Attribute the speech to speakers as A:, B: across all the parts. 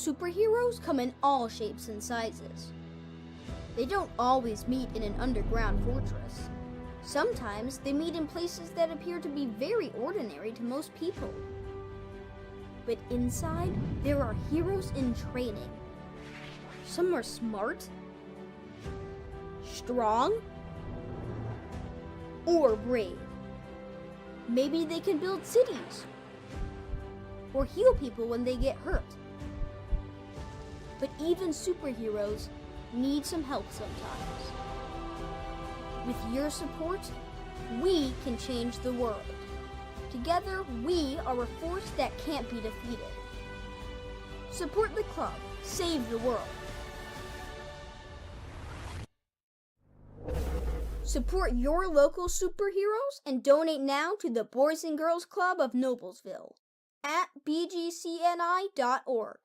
A: superheroes come in all shapes and sizes. They don't always meet in an underground fortress. Sometimes they meet in places that appear to be very ordinary to most people. But inside, there are heroes in training. Some are smart, strong, or brave. Maybe they can build cities or heal people when they get hurt. But even superheroes need some help sometimes. With your support, we can change the world. Together, we are a force that can't be defeated. Support the club. Save the world. Support your local superheroes and donate now to the Boys and Girls Club of Noblesville at bgcni.org.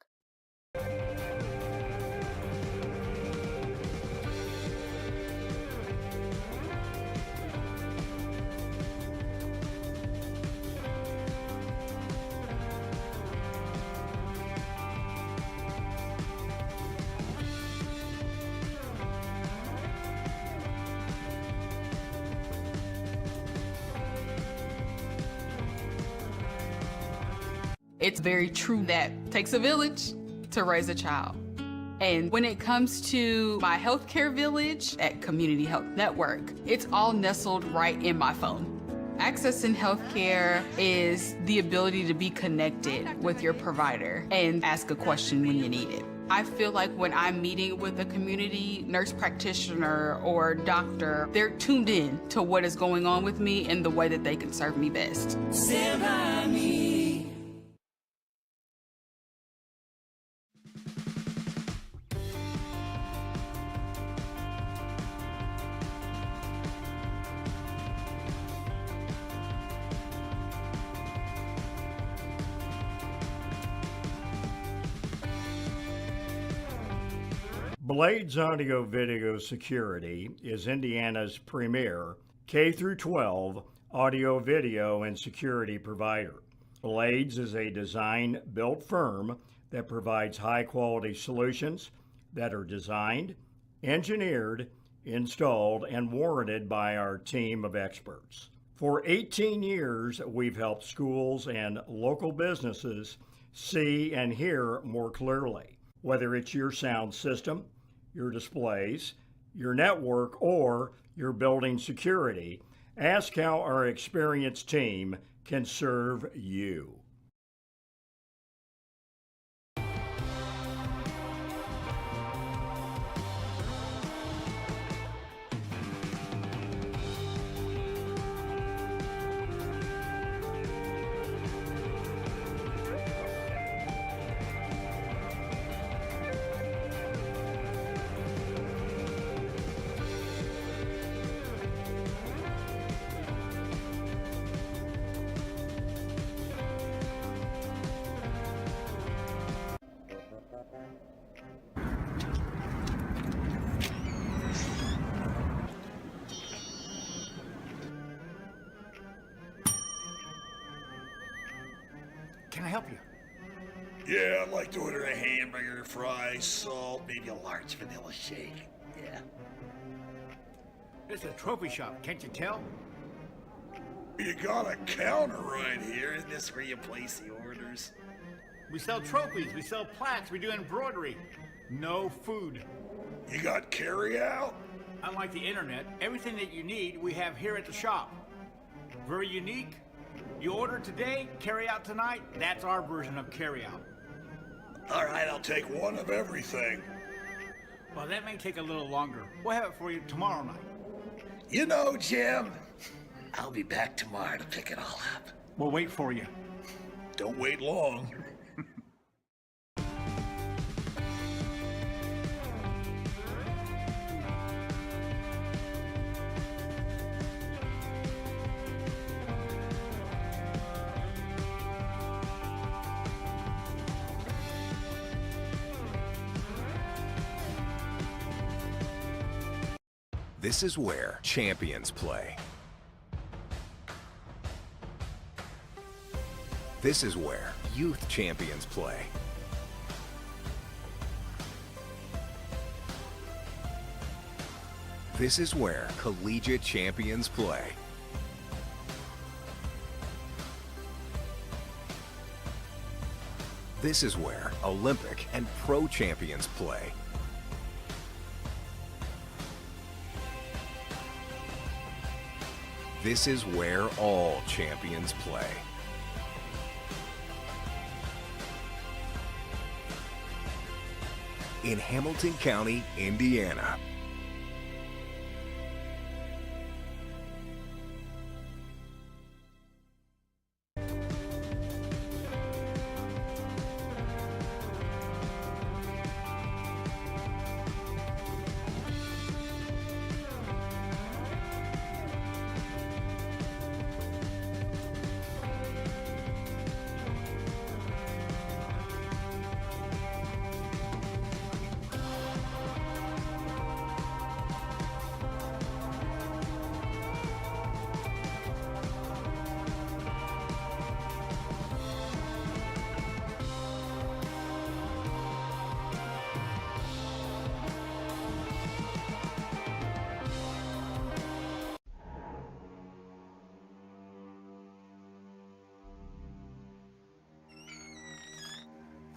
B: It's very true that it takes a village to raise a child. And when it comes to my healthcare village at Community Health Network, it's all nestled right in my phone. Accessing healthcare is the ability to be connected with your provider and ask a question when you need it. I feel like when I'm meeting with a community nurse practitioner or doctor, they're tuned in to what is going on with me and the way that they can serve me best.
C: Stand by me.
D: Blades Audio Video Security is Indiana's premier K-12 audio, video, and security provider. Blades is a design-built firm that provides high-quality solutions that are designed, engineered, installed, and warranted by our team of experts. For 18 years, we've helped schools and local businesses see and hear more clearly. Whether it's your sound system, your displays, your network, or your building security, ask how our experienced team can serve you.
E: Can I help you?
F: Yeah, I'd like to order a hamburger, fries, salt, maybe a large vanilla shake. Yeah.
E: It's a trophy shop, can't you tell?
F: You got a counter right here. Isn't this where you place the orders?
E: We sell trophies, we sell plaques, we do embroidery. No food.
F: You got carry out?
E: Unlike the internet, everything that you need we have here at the shop. Very unique. You order today, carry out tonight. That's our version of carry out.
F: All right, I'll take one of everything.
E: Well, that may take a little longer. We'll have it for you tomorrow night.
F: You know, Jim, I'll be back tomorrow to pick it all up.
E: We'll wait for you.
F: Don't wait long.
G: This is where champions play. This is where youth champions play. This is where collegiate champions play. This is where Olympic and pro champions play. This is where all champions play. In Hamilton County, Indiana.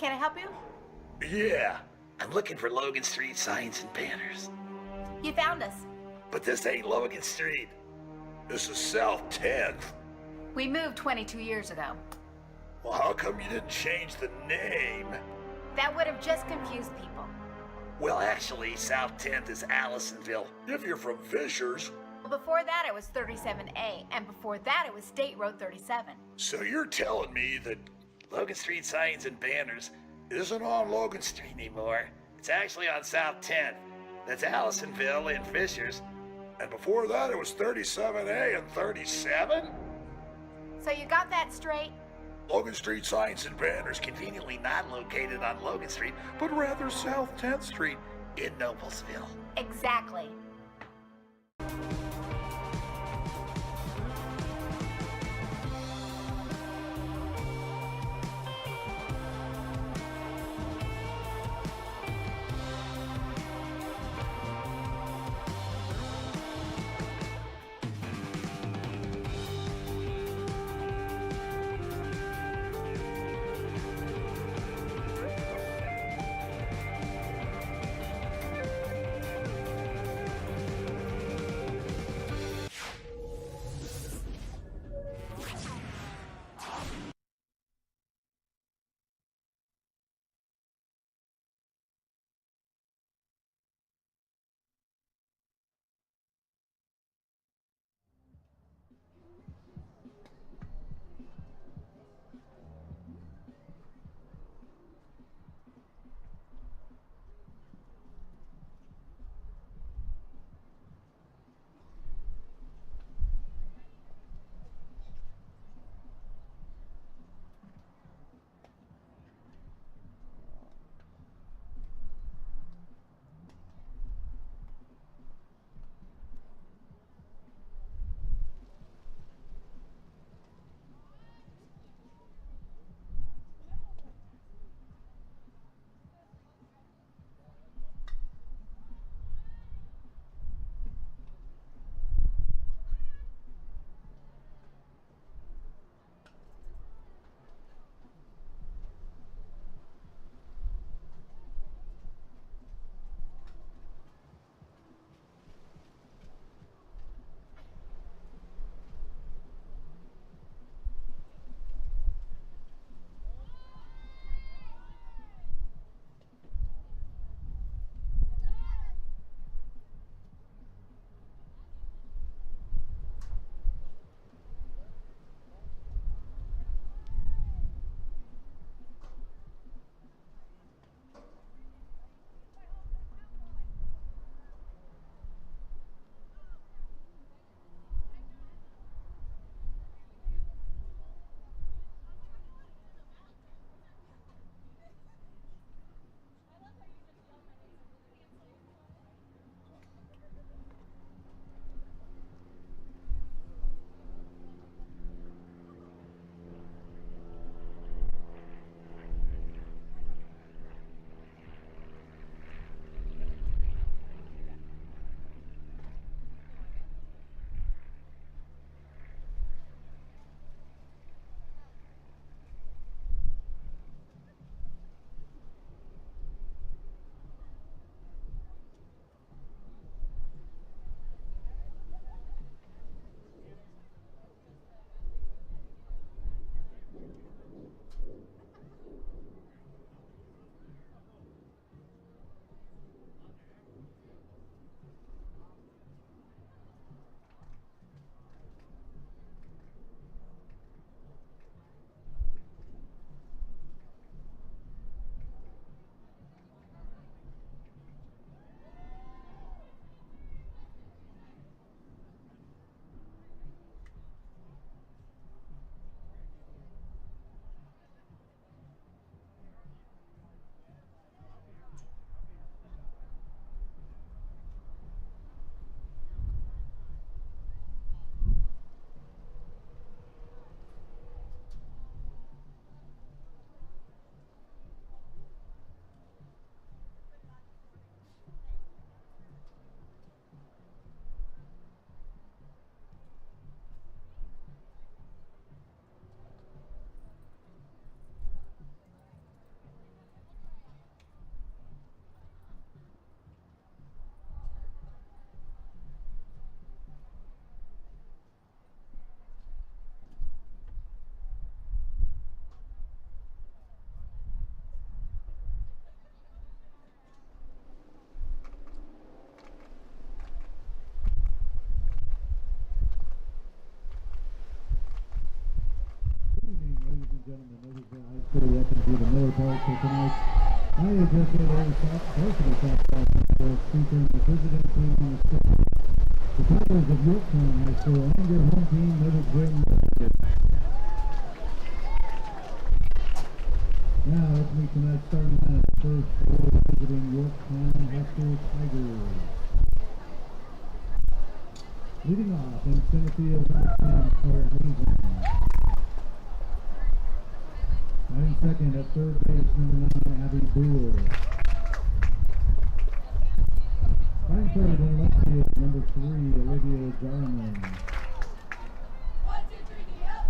H: Can I help you?
F: Yeah, I'm looking for Logan Street signs and banners.
H: You found us.
F: But this ain't Logan Street. This is South 10th.
H: We moved 22 years ago.
F: Well, how come you didn't change the name?
H: That would have just confused people.
F: Well, actually, South 10th is Allisonville, if you're from Fishers.
H: Well, before that it was 37A, and before that it was State Road 37.
F: So you're telling me that Logan Street signs and banners isn't on Logan Street anymore. It's actually on South 10th. That's Allisonville and Fishers. And before that, it was 37A and 37?
H: So you got that straight?
F: Logan Street signs and banners conveniently not located on Logan Street, but rather South 10th Street in Noblesville.
H: Exactly.
I: welcome to the Miller Park for tonight's IHSAA varsity softball contest featuring the visiting team on the stage, the Tigers of Yorktown High School, and your home team, Noblesville. Now let's meet tonight's starting lineup. First for the visiting Yorktown High School Tigers. Leading off in center field, number 10, Claire Hazen. Batting second at third base, number 9, Abby Boer. Batting third in left field, number 3, Olivia Jarman.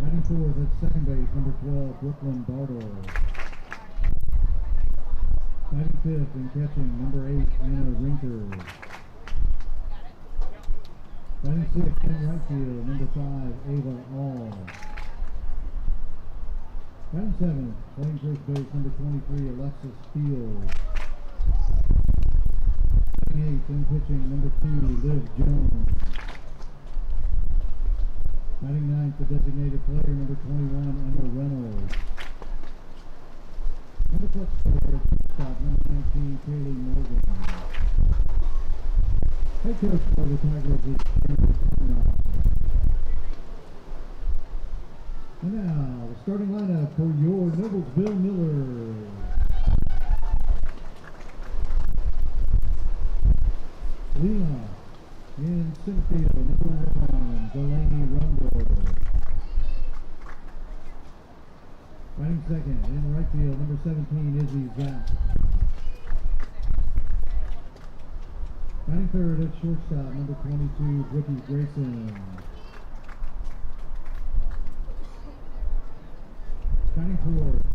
I: Batting fourth at second base, number 12, Brooklyn Bartle. Batting fifth and catching, number 8, Anna Rinker. Batting sixth in right field, number 5, Ava All. Batting seventh, playing first base, number 23, Alexis Fields. Batting eighth and pitching, number 2, Liv Jones. Batting ninth, the designated player, number 21, Emma Reynolds. Number clutch player, shortstop, number 19, Kaylee Morgan. Head coach for the Tigers is James Conrad. And now, the starting lineup for your Noblesville Millers. Leon in center field, number 1, Delaney Rumble. Batting second in right field, number 17, Izzy Zapp. Batting third at shortstop, number 22, Brookie Grayson. Batting fourth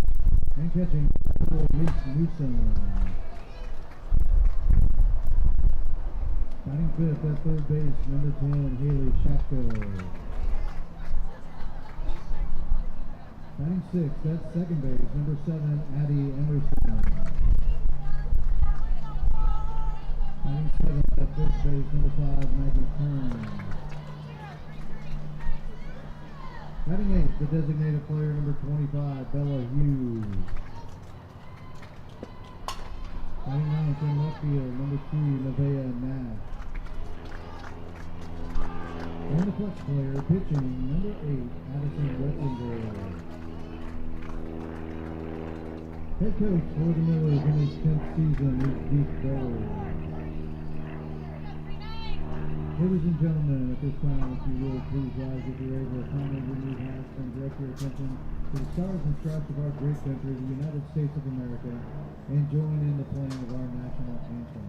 I: and catching, Reese Newsom. Batting fifth at third base, number 10, Haley Shapko. Batting sixth at second base, number 7, Addie Emerson. Batting seventh at first base, number 5, Maggie Kern. Batting eighth, the designated player, number 25, Bella Hughes. Batting ninth in left field, number 2, Nevaeh Nash. And the flex player, pitching, number 8, Addison Retzinger. Head coach for the Millers in his 10th season is Keith Bowles. Ladies and gentlemen, at this time, if you will, please rise if you're able. Kindly remove hats and direct your attention to the stars and stripes of our great country, the United States of America, and join in the playing of our national anthem.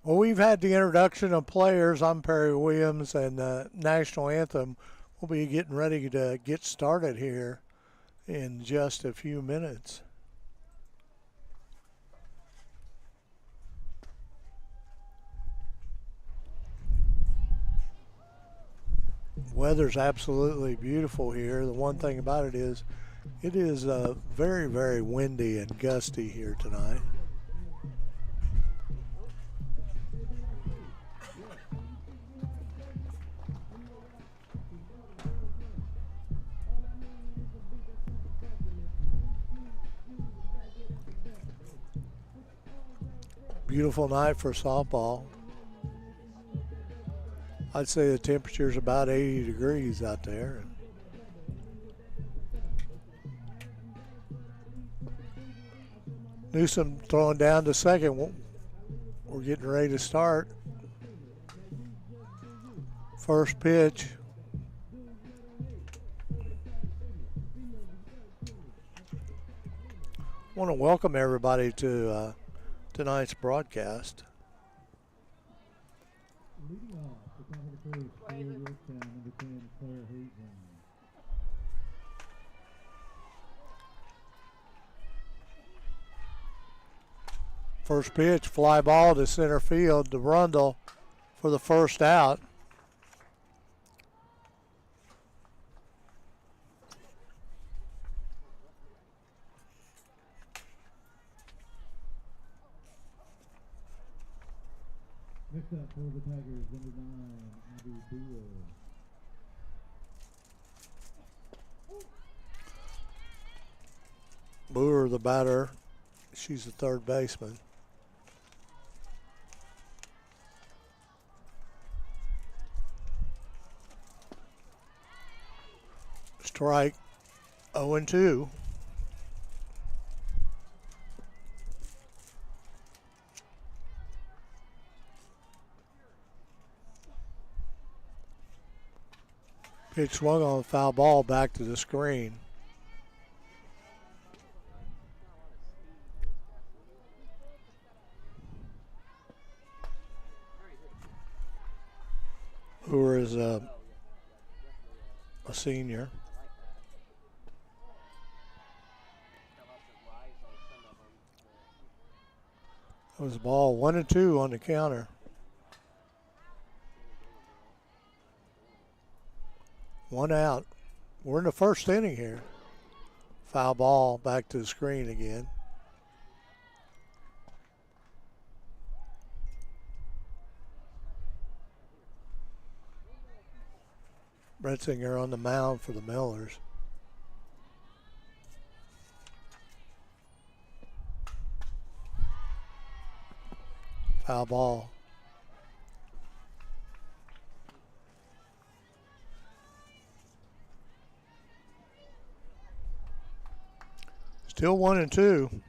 J: Well, we've had the introduction of players. I'm Perry Williams, and the national anthem. We'll be getting ready to get started here in just a few minutes. Weather's absolutely beautiful here. The one thing about it is very, very windy and gusty here tonight. Beautiful night for softball. I'd say the temperature's about 80 degrees out there. Newsom throwing down to second. We're getting ready to start. First pitch. I want to welcome everybody to tonight's broadcast.
I: Leading off, the top of the first, for Yorktown, number 10, Claire Hazen.
J: First pitch, fly ball to center field to Rundle for the first out.
I: Next up for the Tigers, number 9, Abby Beal.
J: Boer, the batter. She's the third baseman. Strike 0-2. Pitch swung on, foul ball back to the screen. Who is a senior. That was the ball 1-2 on the counter. One out. We're in the first inning here. Foul ball back to the screen again. Bretzinger on the mound for the Millers. Foul ball. Still 1-2.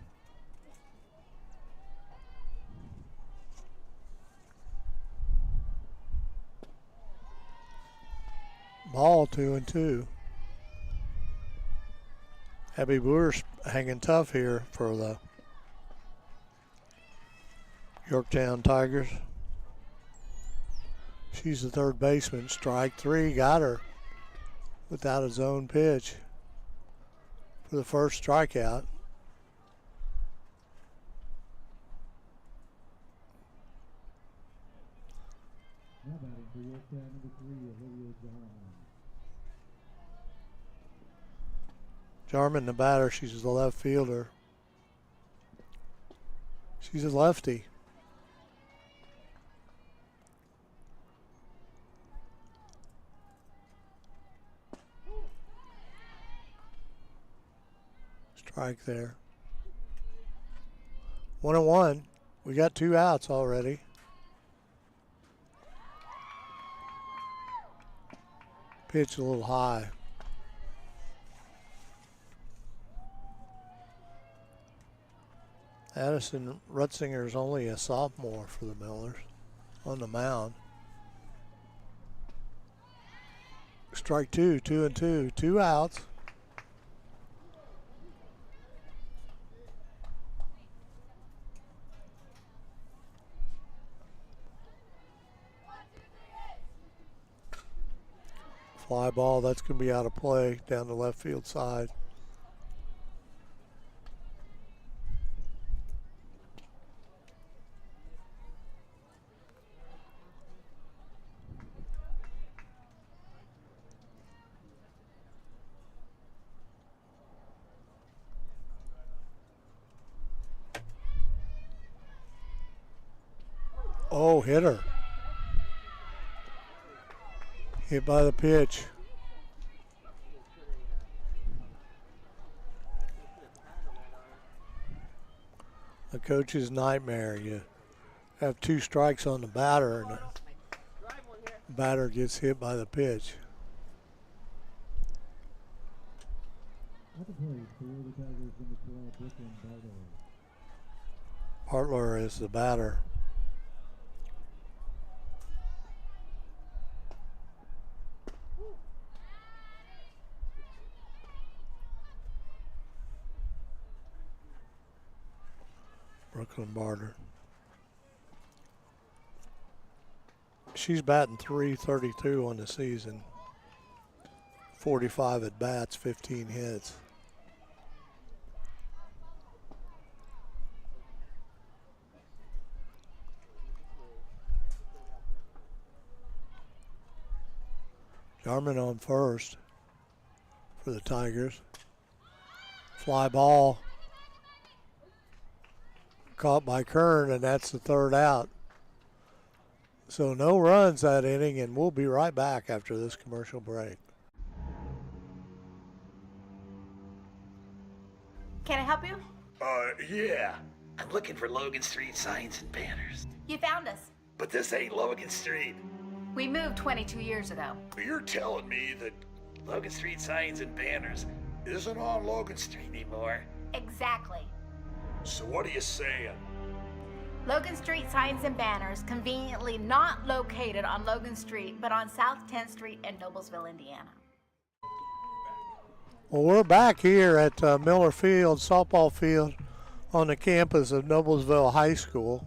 J: Ball 2-2. Abby Boer's hanging tough here for the Yorktown Tigers. She's the third baseman. Strike 3, got her without a zone pitch for the first strikeout.
I: Now batting for Yorktown, number 3, Olivia Jarman.
J: Jarman, the batter, she's the left fielder. She's a lefty. Strike there. 1-1. We got 2 outs already. Pitch a little high. Addison Rutzinger is only a sophomore for the Millers on the mound. Strike 2, 2-2, 2 outs. Fly ball, that's going to be out of play down the left field side. Oh, hit her. Hit by the pitch. A coach's nightmare. You have 2 strikes on the batter, and the batter gets hit by the pitch.
I: At the plate for the Tigers, number 12, Brooklyn Bartle.
J: Bartler is the batter. Brooklyn Barter. She's batting .332 on the season. 45 at bats, 15 hits. Jarman on first for the Tigers. Fly ball caught by Kern, and that's the 3rd out. So no runs that inning, and we'll be right back after this commercial break.
H: Can I help you?
F: Yeah. I'm looking for Logan Street signs and banners.
H: You found us.
F: But this ain't Logan Street.
H: We moved 22 years ago.
F: You're telling me that Logan Street signs and banners isn't on Logan Street anymore?
H: Exactly.
F: So what are you saying?
H: Logan Street signs and banners conveniently not located on Logan Street, but on South 10th Street in Noblesville, Indiana.
J: Well, we're back here at Miller Field, softball field, on the campus of Noblesville High School,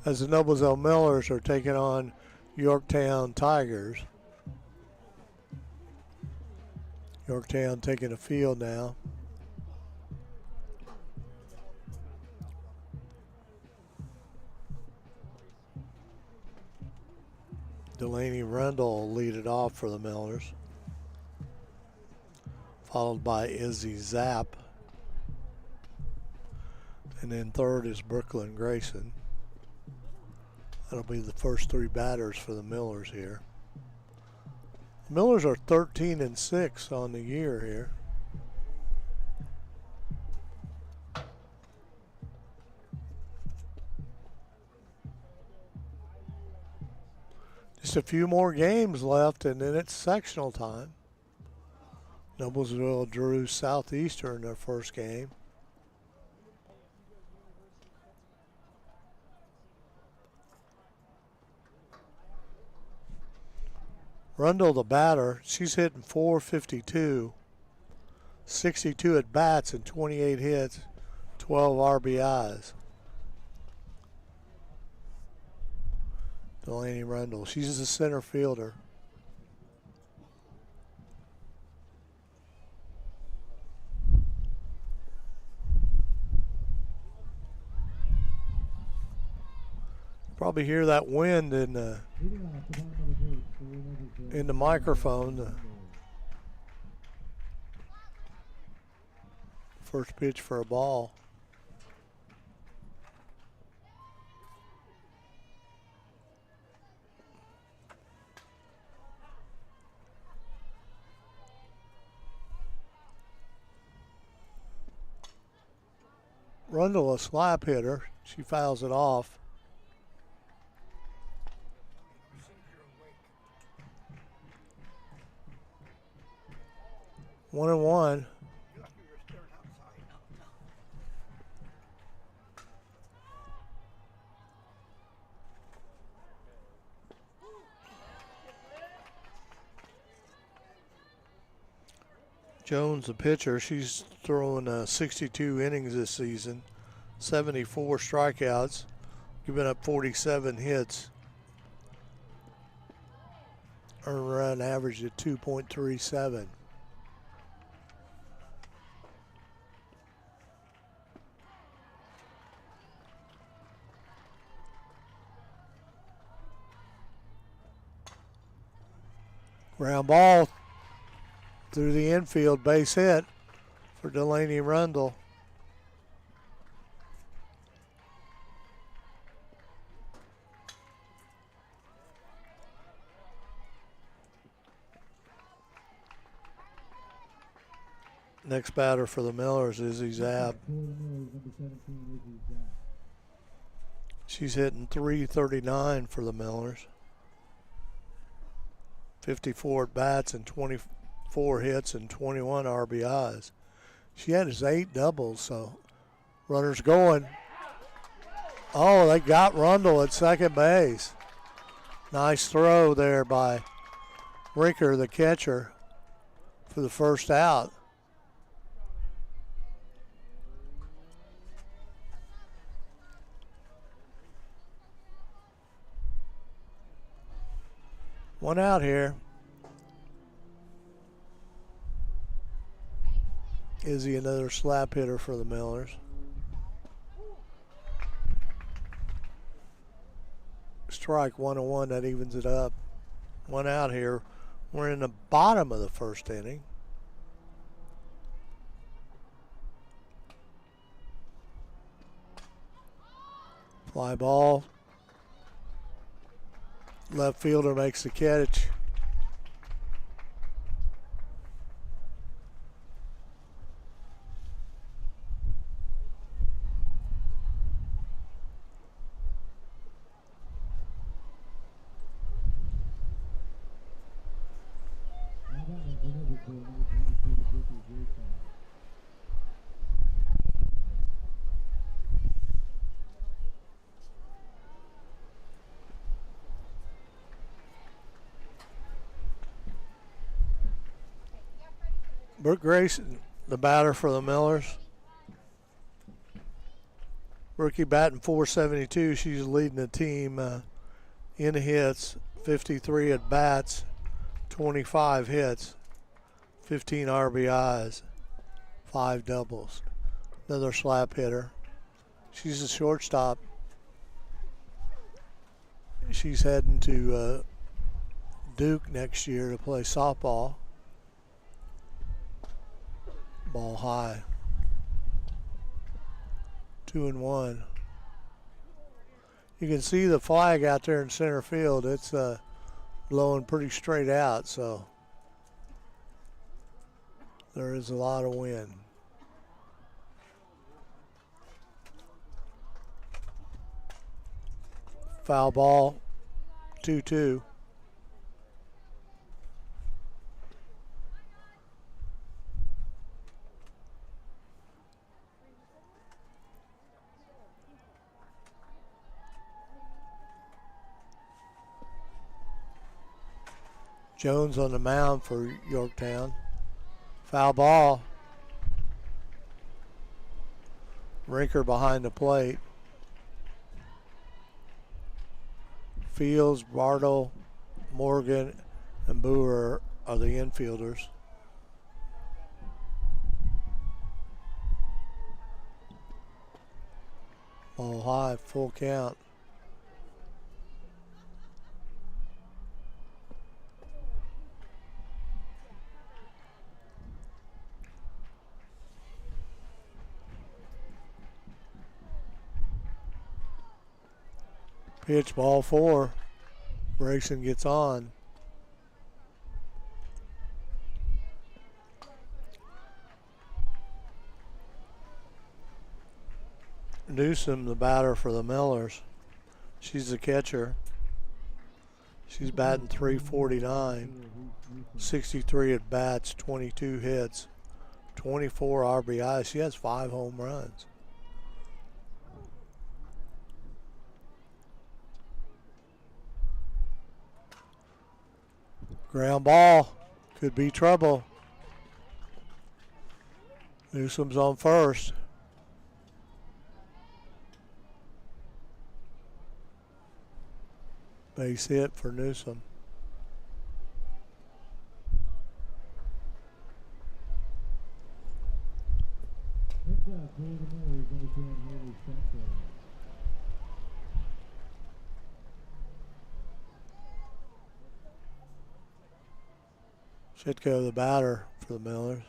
J: as the Noblesville Millers are taking on Yorktown Tigers. Yorktown taking the field now. Delaney Rundle will lead it off for the Millers, followed by Izzy Zapp. And then 3rd is Brooklyn Grayson. That'll be the first 3 batters for the Millers here. The Millers are 13-6 on the year here. Just a few more games left, and then it's sectional time. Noblesville drew Southeastern their first game. Rundle, the batter, she's hitting .452, 62 at bats and 28 hits, 12 RBIs. Delaney Rundle, she's the center fielder. Probably hear that wind in the microphone. First pitch for a ball. Rundle, a slap hitter. She fouls it off. 1-1. Jones, the pitcher, she's throwing 62 innings this season, 74 strikeouts, giving up 47 hits. Earned run average at 2.37. Ground ball through the infield, base hit for Delaney Rundle. Next batter for the Millers is Izzy Zapp. She's hitting .339 for the Millers. 54 at bats and 24 hits and 21 RBIs. She has 8 doubles, so runners going. Oh, they got Rundle at second base. Nice throw there by Rinker, the catcher, for the first out. One out here. Izzy, another slap hitter for the Millers. Strike 101, that evens it up. One out here. We're in the bottom of the first inning. Fly ball. Left fielder makes the catch. Brooke Grayson, the batter for the Millers. Rookie batting .472. She's leading the team in hits, 53 at bats, 25 hits, 15 RBIs, 5 doubles. Another slap hitter. She's a shortstop. She's heading to Duke next year to play softball. Ball high. 2-1. You can see the flag out there in center field. It's blowing pretty straight out, so there is a lot of wind. Foul ball, 2-2. Jones on the mound for Yorktown. Foul ball. Rinker behind the plate. Fields, Bartle, Morgan, and Boer are the infielders. Ball high, full count. Pitch, ball 4. Grayson gets on. Newsom, the batter for the Millers. She's the catcher. She's batting .349. 63 at bats, 22 hits, 24 RBIs. She has 5 home runs. Ground ball, could be trouble. Newsom's on first. Base hit for Newsom. Shitko, the batter for the Millers.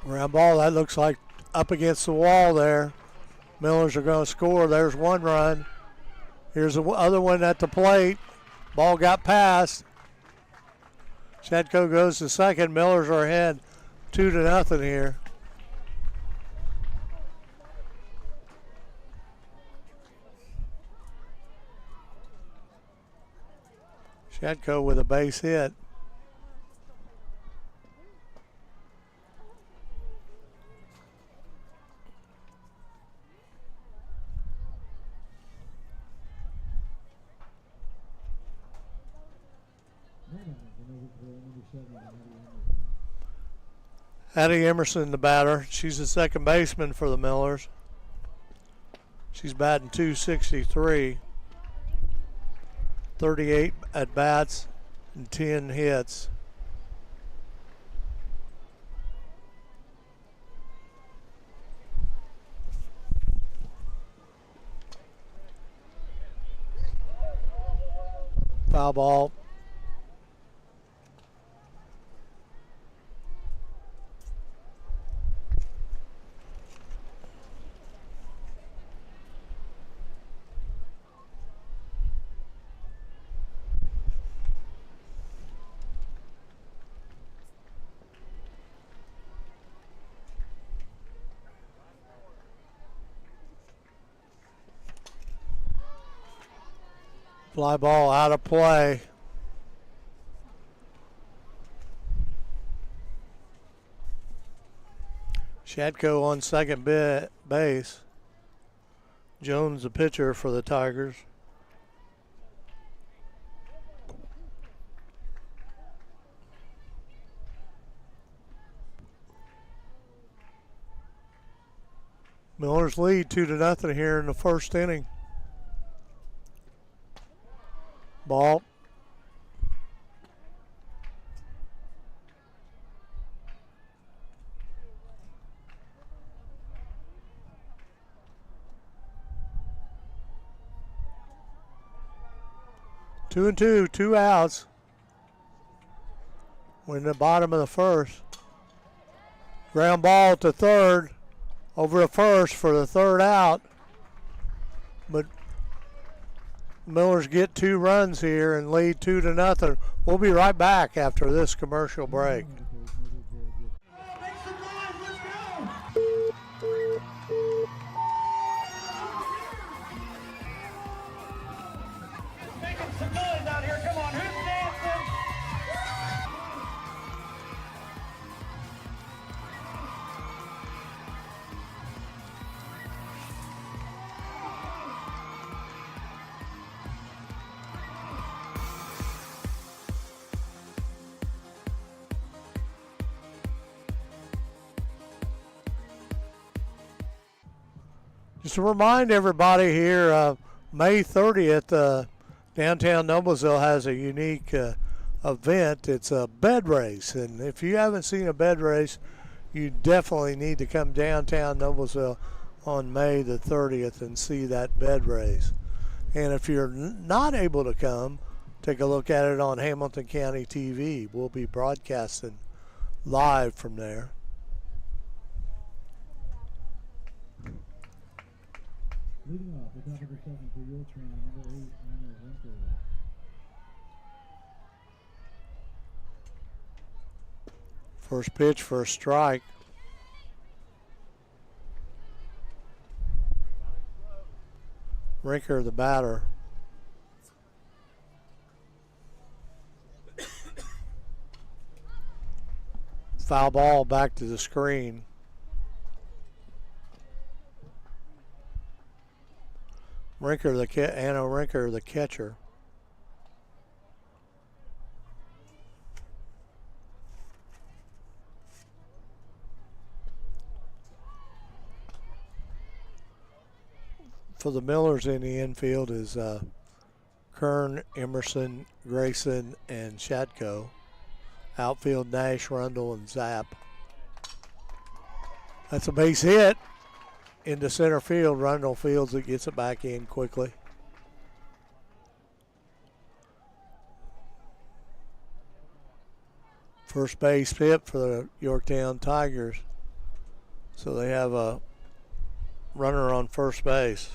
J: Ground ball, that looks like up against the wall there. Millers are going to score. There's one run. Here's the other one at the plate. Ball got past. Shitko goes to second. Millers are ahead 2-0 here. Shadko with a base hit. Addie Emerson, the batter. She's the second baseman for the Millers. She's batting .263. 38 at bats and 10 hits. Foul ball. Fly ball out of play. Shadko on second base. Jones the pitcher for the Tigers. Millers lead 2-0 here in the first inning. Ball. Two and two, 2 outs. We're in the bottom of the first. Ground ball to third, over to first for the third out. But Millers get 2 runs here and lead 2-0. We'll be right back after this commercial break.
C: Making some noise out here. Come on, who's dancing?
J: Just to remind everybody here, May 30th, downtown Noblesville has a unique event. It's a bed race, and if you haven't seen a bed race, you definitely need to come downtown Noblesville on May the 30th and see that bed race. And if you're not able to come, take a look at it on Hamilton County TV. We'll be broadcasting live from there.
I: Leading off, the top of the second for Yorktown, number 8, Anna Winter.
J: First pitch for a strike. Rinker, the batter. Foul ball back to the screen. Anna Rinker, the catcher. For the Millers in the infield is Kern, Emerson, Grayson, and Shadko. Outfield, Nash, Rundle, and Zapp. That's a base hit into center field. Rundle fields it, gets it back in quickly. First base hit for the Yorktown Tigers. So they have a runner on first base.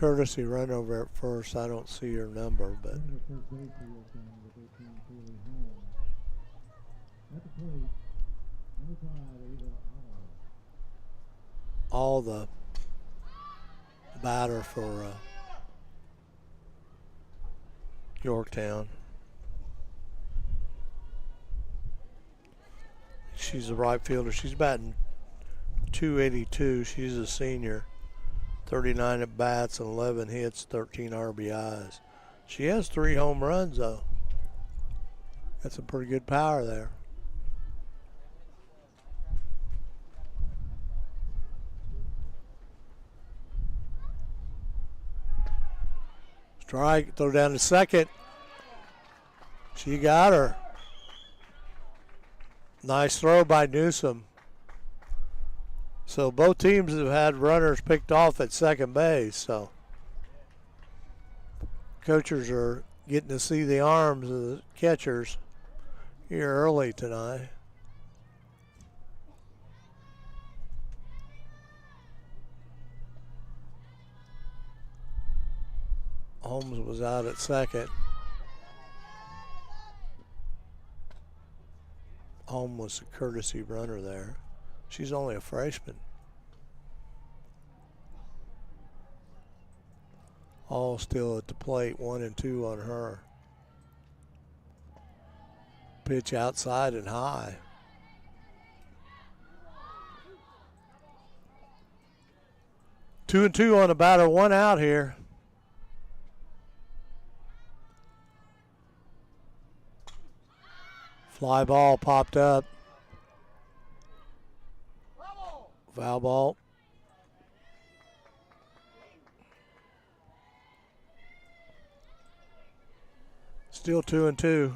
J: courtesy run over at first. I don't see your number, but
I: Running at first base for Yorktown, number 13, Kaylee Holmes. At the plate, number 5, Ava Hall.
J: all the batter for Yorktown. She's a right fielder. She's batting .282. She's a senior. 39 at bats, 11 hits, 13 RBIs. She has 3 home runs though. That's a pretty good power there. Strike, throw down to second. She got her. Nice throw by Newsom. So both teams have had runners picked off at second base. So coachers are getting to see the arms of the catchers here early tonight. Holmes was out at second. Holmes was a courtesy runner there. She's only a freshman. All still at the plate, 1 and 2 on her. Pitch outside and high. Two and 2 on the batter, 1 out here. Fly ball popped up. Foul ball. Still 2 and 2.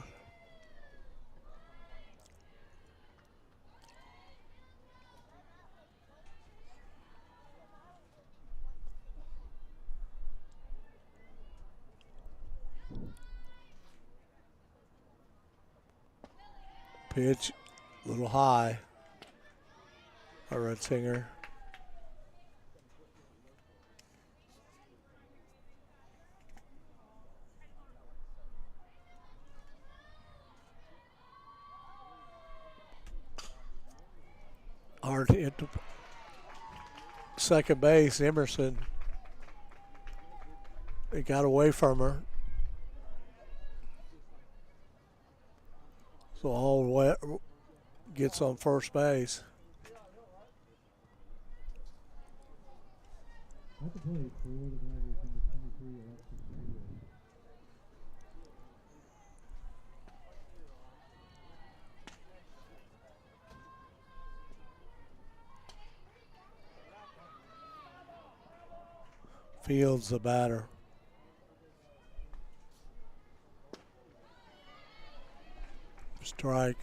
J: Pitch, a little high. A Red Singer. Hard hit to second base, Emerson. It got away from her. So Hall gets on first base.
I: At the plate for the Tigers, number 23, Alexis Fields.
J: Fields the batter. Strike.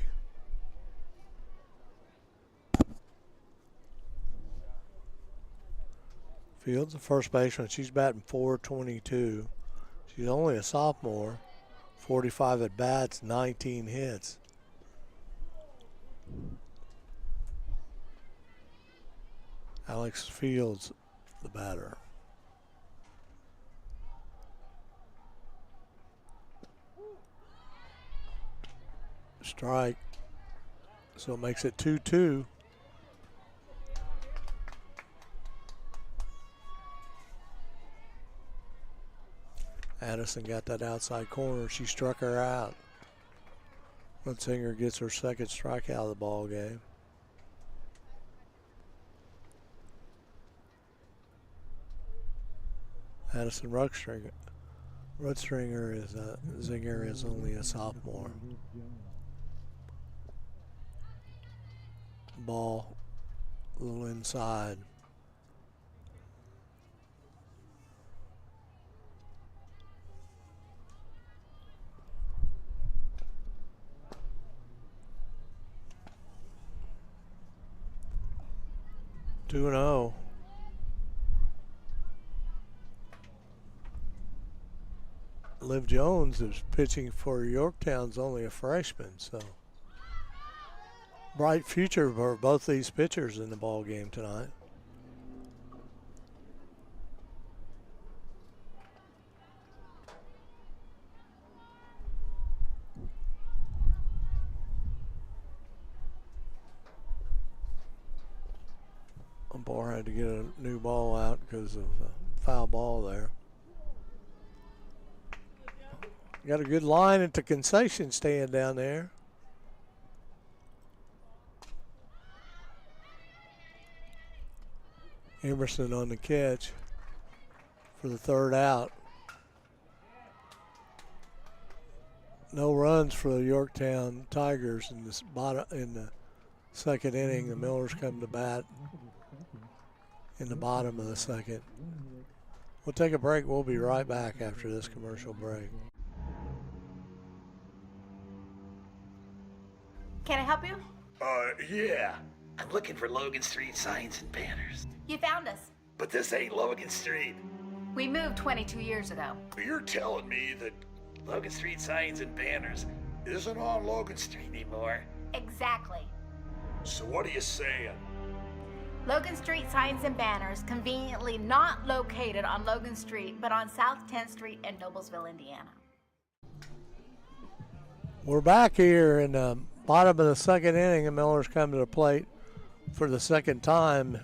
J: Fields, the first baseman. She's batting .422. She's only a sophomore. 45 at bats, 19 hits. Alex Fields, the batter. Strike. So it makes it 2-2. Addison got that outside corner. She struck her out. Singer gets her second strikeout of the ball game. Addison Rutzstringer is Zinger is only a sophomore. Ball a little inside. Two and 0. Liv Jones is pitching for Yorktown's only a freshman, so bright future for both these pitchers in the ball game tonight. Umpire had to get a new ball out because of a foul ball there. Got a good line at the concession stand down there. Emerson on the catch for the third out. No runs for the Yorktown Tigers in the second inning. The Millers come to bat in the bottom of the second. We'll take a break. We'll be right back after this commercial break.
H: Can I help you?
F: Yeah. I'm looking for Logan Street signs and banners.
H: You found us.
F: But this ain't Logan Street.
H: We moved 22 years ago.
F: You're telling me that Logan Street signs and banners isn't on Logan Street anymore?
H: Exactly.
F: So what are you saying?
H: Logan Street signs and banners conveniently not located on Logan Street, but on South 10th Street in Noblesville, Indiana.
J: We're back here in the bottom of the second inning. The Millers come to the plate for the second time.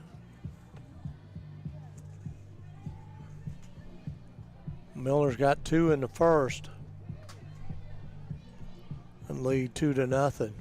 J: Millers got 2 in the first and lead 2-0.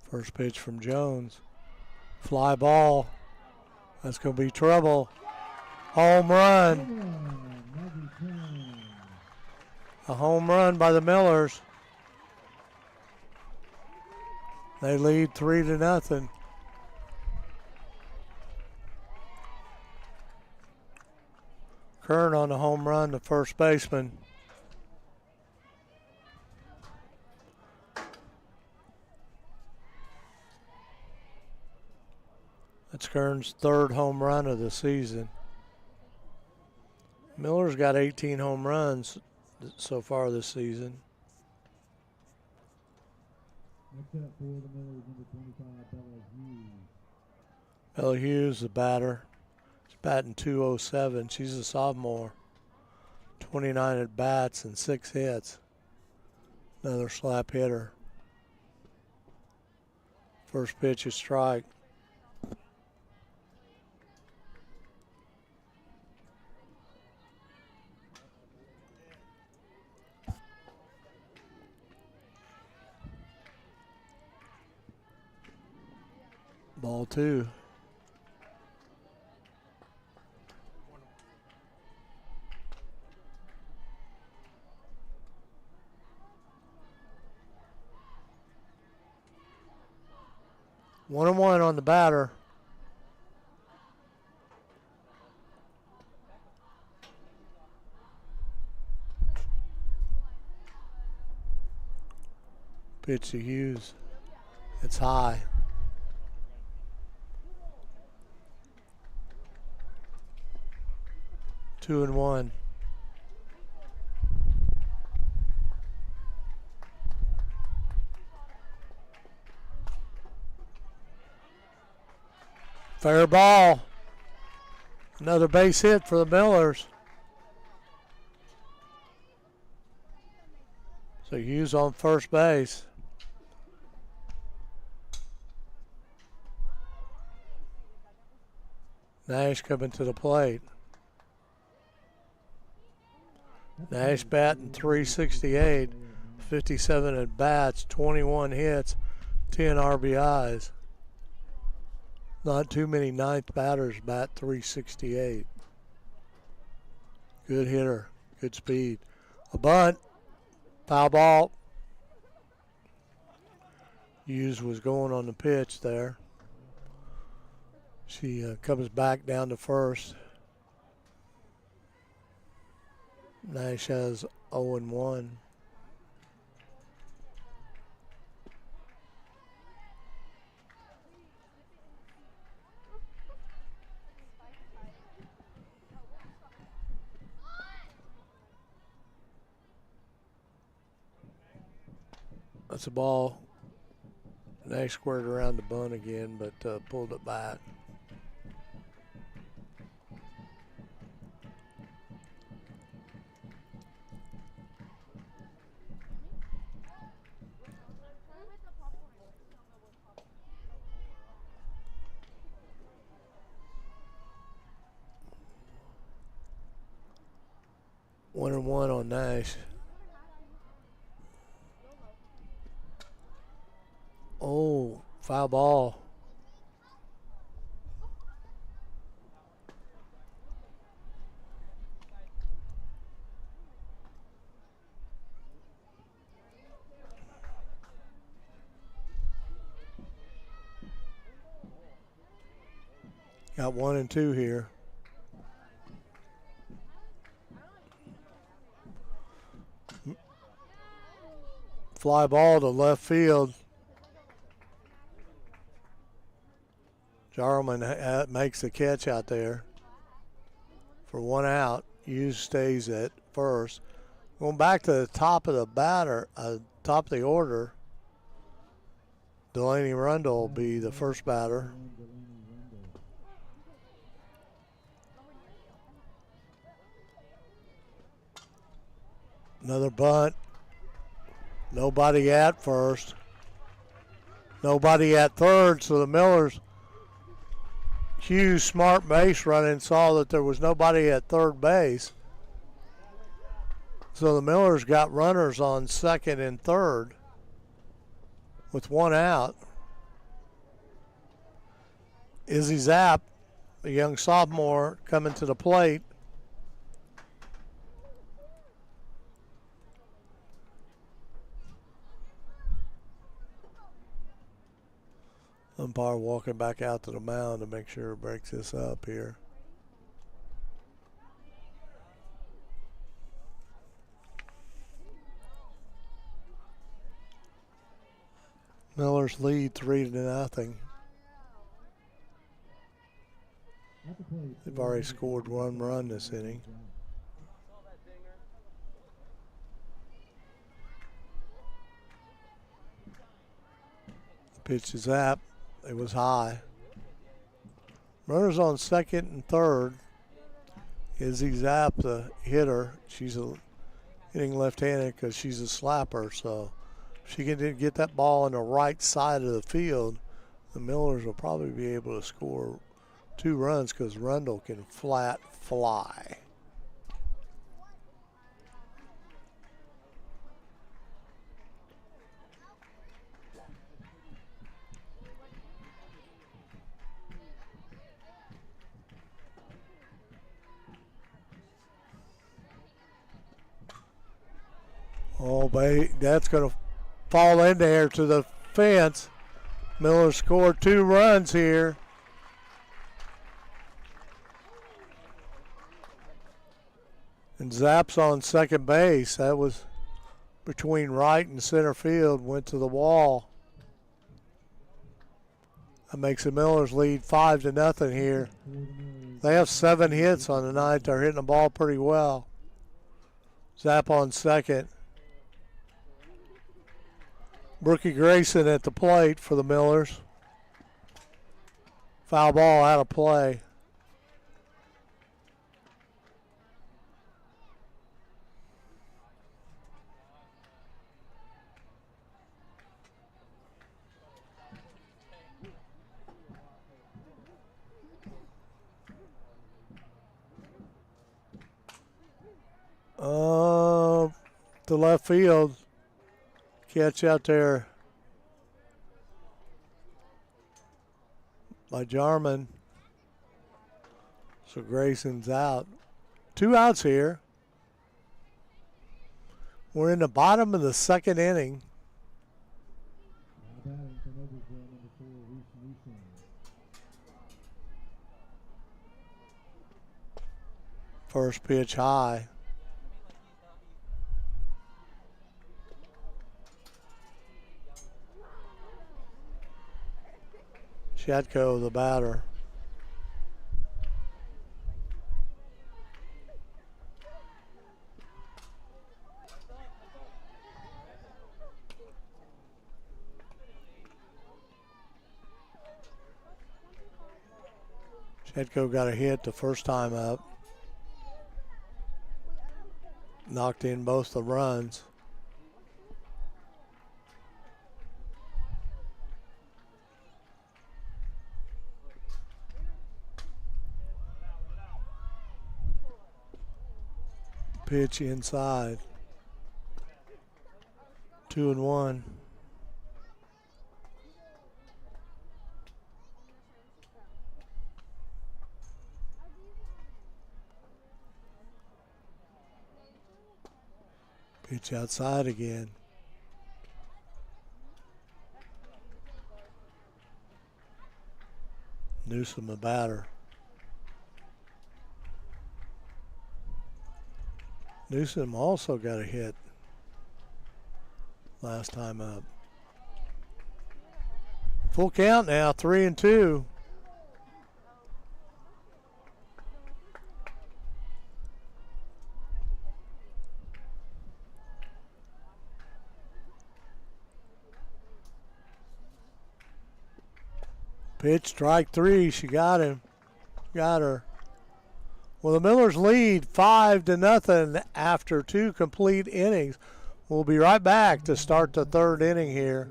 J: First pitch from Jones. Fly ball. That's going to be trouble. Home run. A home run by the Millers. They lead 3-0. Kern on the home run, the first baseman. That's Kern's third home run of the season. Miller's got 18 home runs so far this season.
I: Next up for the Millers, number 25, Bella Hughes.
J: Bella Hughes, the batter. She's batting .207. She's a sophomore. 29 at bats and 6 hits. Another slap hitter. First pitch is strike. Ball 2. One and one on the batter. Pitch to Hughes. It's high. 2-1. Fair ball. Another base hit for the Millers. So Hughes on first base. Nash coming to the plate. Nash batting .368, 57 at bats, 21 hits, 10 RBIs. Not too many ninth batters bat .368. Good hitter, good speed. A bunt, foul ball. Hughes was going on the pitch there. She comes back down to first. Nash has 0-1. That's a ball. Nash squared around the bunt again, but pulled it back. One and one on Nash. Oh, foul ball. Got 1 and 2 here. Fly ball to left field. Jarman makes the catch out there for 1 out. Hughes stays at first. Going back to the top of the top of the order, Delaney Rundle will be the first batter. Another bunt. Nobody at first. Nobody at third, so the Millers, Hughes, smart base running, saw that there was nobody at third base. So the Millers got runners on second and third with 1 out. Izzy Zapp, a young sophomore, coming to the plate. Umpire walking back out to the mound to make sure it breaks this up here. Millers lead 3-0. They've already scored 1 run this inning. The pitch is up. It was high. Runners on second and third. Izzy Zapp, the hitter. She's hitting left-handed because she's a slapper. So if she can get that ball on the right side of the field, the Millers will probably be able to score 2 runs because Rundle can flat fly. Oh, that's going to fall in there to the fence. Miller scored 2 runs here. And Zapp's on second base. That was between right and center field, went to the wall. That makes the Millers lead 5-0 here. They have 7 hits on the night. They're hitting the ball pretty well. Zapp on second. Brookie Grayson at the plate for the Millers. Foul ball out of play. To left field. Catch out there by Jarman. So Grayson's out. 2 outs here. We're in the bottom of the second inning. First pitch high. Shetko, the batter. Shetko got a hit the first time up. Knocked in both the runs. Pitch inside. 2-1. Pitch outside again. Newsom, a batter. Newsom also got a hit last time up. Full count now, 3-2. Pitch, strike three. She got him. Got her. Well, the Millers lead 5-0 after 2 complete innings. We'll be right back to start the 3rd inning here.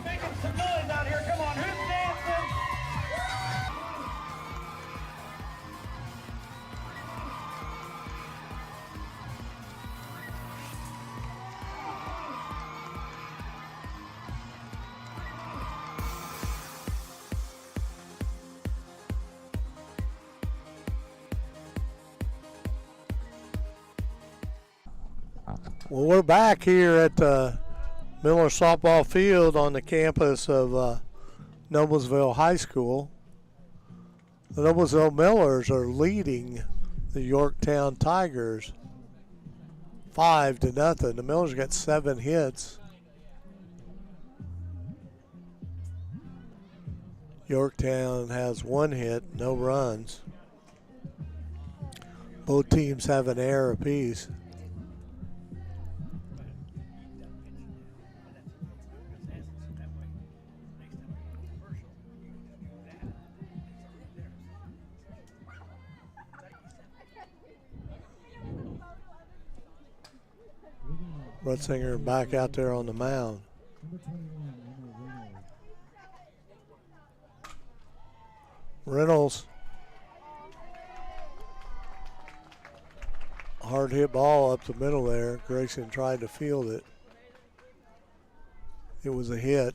C: Making some noise out here. Come on, who's dancing?
J: Well, we're back here at the Miller softball field on the campus of Noblesville High School. The Noblesville Millers are leading the Yorktown Tigers 5-0. The Millers got 7 hits. Yorktown has 1 hit, no runs. Both teams have an error apiece. Rutzinger back out there on the mound. Reynolds. Hard hit ball up the middle there. Grayson tried to field it. It was a hit.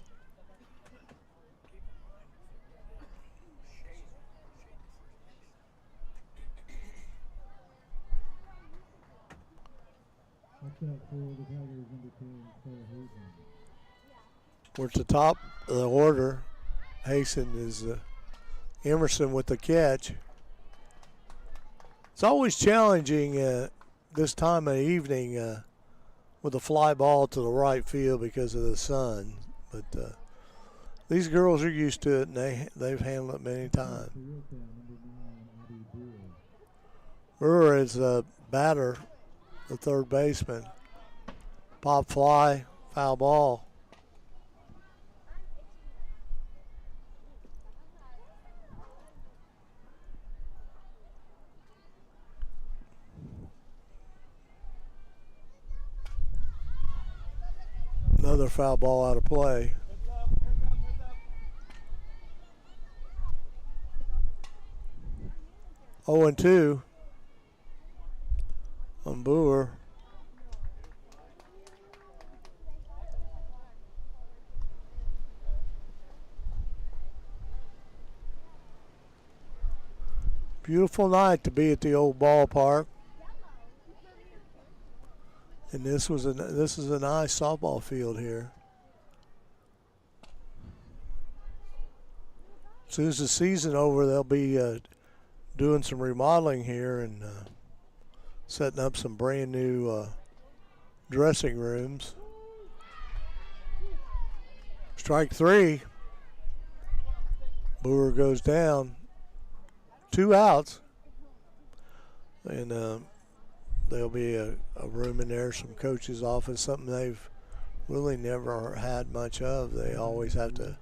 J: We're at the top of the order. Hasten is Emerson with the catch. It's always challenging this time of evening with a fly ball to the right field because of the sun. But these girls are used to it, and they've handled it many times. Brewer is a batter, the third baseman. Pop fly, foul ball. Another foul ball out of play. Oh and 2 on Brewer. Beautiful night to be at the old ballpark. And this is a nice softball field here. As soon as the season over, they'll be doing some remodeling here and setting up some brand new dressing rooms. Strike three. Brewer goes down. 2 outs. And there'll be a room in there, some coach's office, something they've really never had much of. They always have to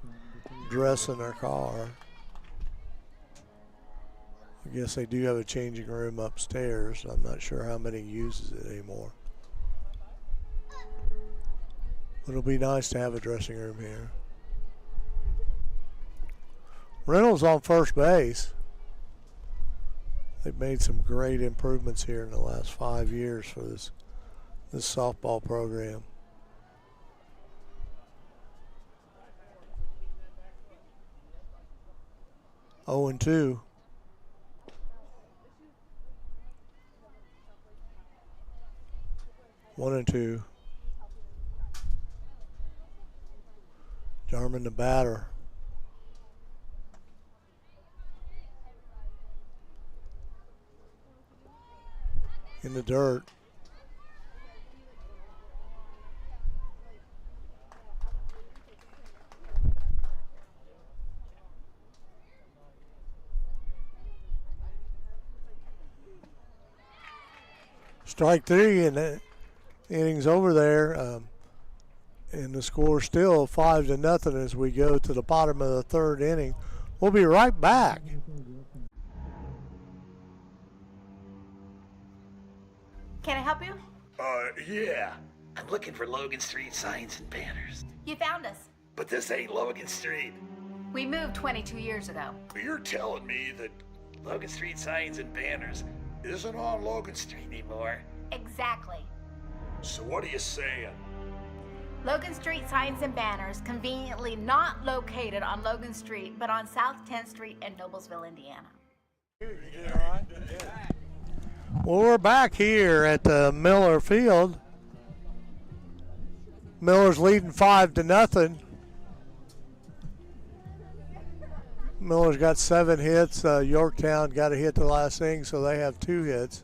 J: dress in their car. I guess they do have a changing room upstairs. I'm not sure how many uses it anymore. It'll be nice to have a dressing room here. Reynolds on first base. They've made some great improvements here in the last 5 years for this softball program. Oh and 2. One and 2. Jarman the batter. In the dirt. Strike three, and the inning's over there. And the score still 5-0 as we go to the bottom of the third inning. We'll be right back.
H: Can I help you?
F: Yeah. I'm looking for Logan Street signs and banners.
H: You found us.
F: But this ain't Logan Street.
H: We moved 22 years ago.
F: You're telling me that Logan Street signs and banners isn't on Logan Street anymore?
H: Exactly.
F: So what are you saying?
H: Logan Street signs and banners conveniently not located on Logan Street, but on South 10th Street in Noblesville, Indiana.
J: Well, we're back here at Miller Field. Miller's leading 5-0. Miller's got 7 hits. Yorktown got a hit the last inning, so they have 2 hits.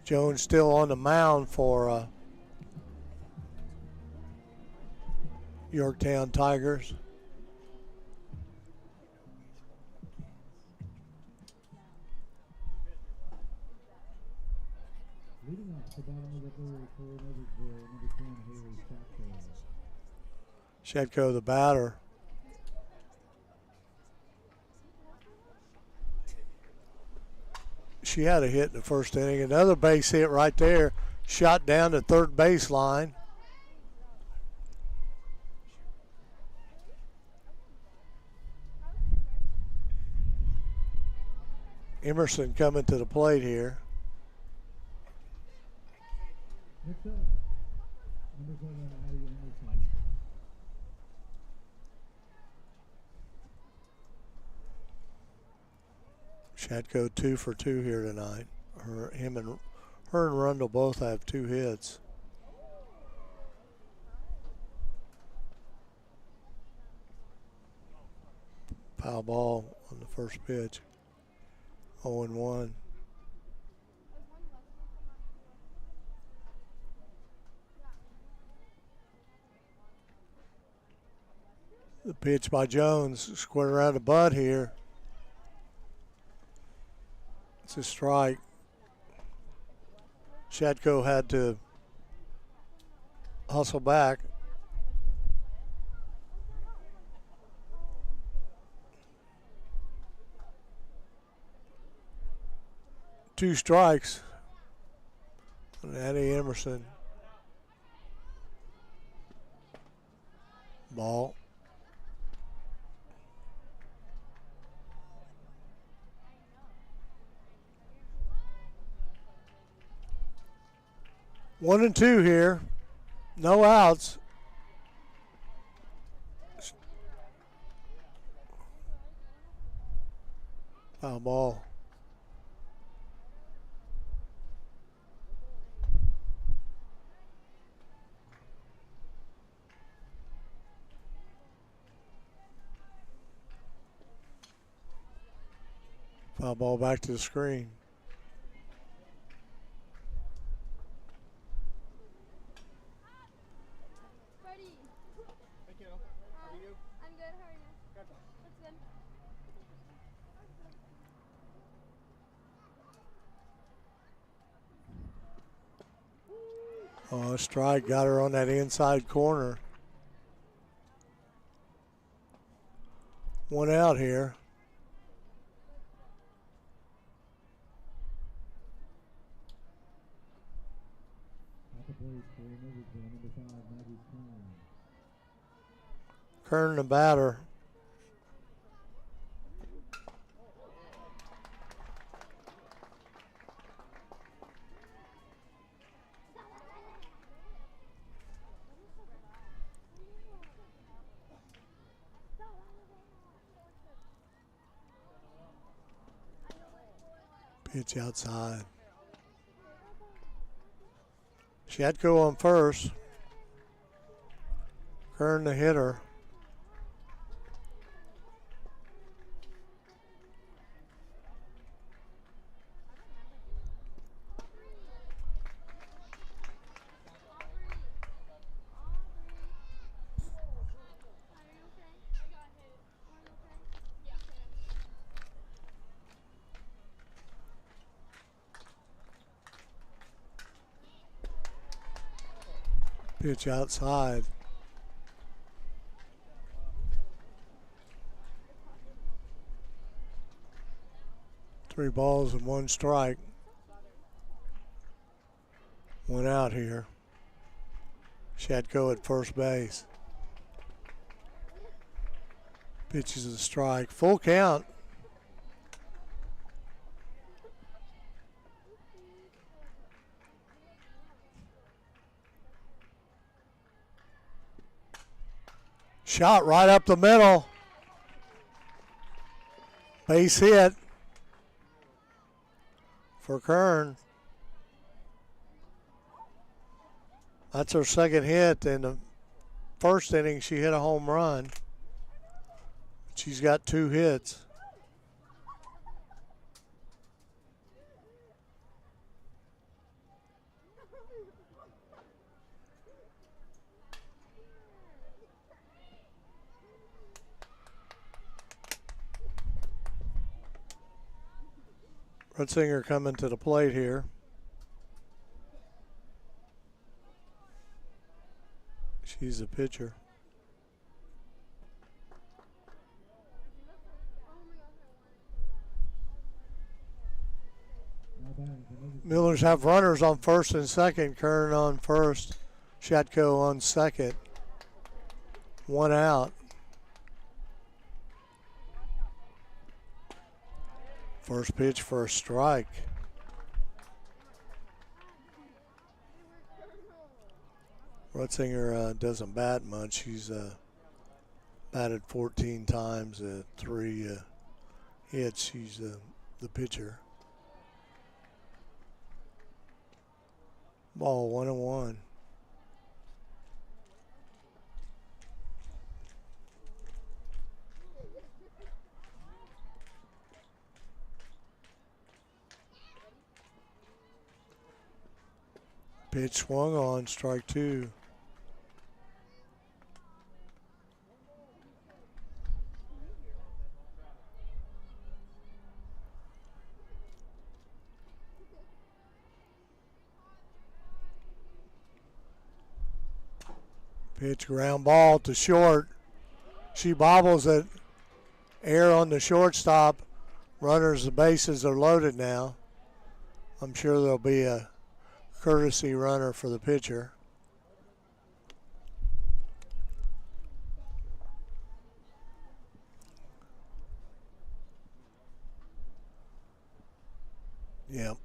J: Jones still on the mound for Yorktown Tigers.
I: Leading off the bottom of the third for Noblesville, number 10, Haley Shatko.
J: Shatko, the batter. She had a hit in the first inning. Another base hit right there. Shot down the third baseline. Emerson coming to the plate here.
I: Next up, number 7, Addie Anderson.
J: Shatko 2 for 2 here tonight. Her and Rundle both have 2 hits. Foul ball on the first pitch. 0-1. The pitch by Jones, square around the butt here. It's a strike. Shatko had to hustle back. Two strikes on Addie Emerson. Ball. One and 2 here. No outs. Foul ball. Foul ball back to the screen. Oh, strike got her on that inside corner. One out here. Kern the batter. Pitch outside. Shatko on first. Kern the hitter. Pitch outside. Three balls and one strike. One out here. Shatko at first base. Pitches a strike. Full count. Shot right up the middle. Base hit for Kern. That's her second hit. In the first inning, she hit a home run. She's got 2 hits. Rutzinger coming to the plate here. She's a pitcher. Millers have runners on first and second. Kern on first. Shatko on second. One out. First pitch for a strike. Rutzinger doesn't bat much. He's batted 14 times, 3 hits. He's the pitcher. Ball 1-1. Pitch swung on, strike 2. Pitch ground ball to short. She bobbles it. Air on the shortstop. Runners, the bases are loaded now. I'm sure there'll be a courtesy runner for the pitcher. Yep,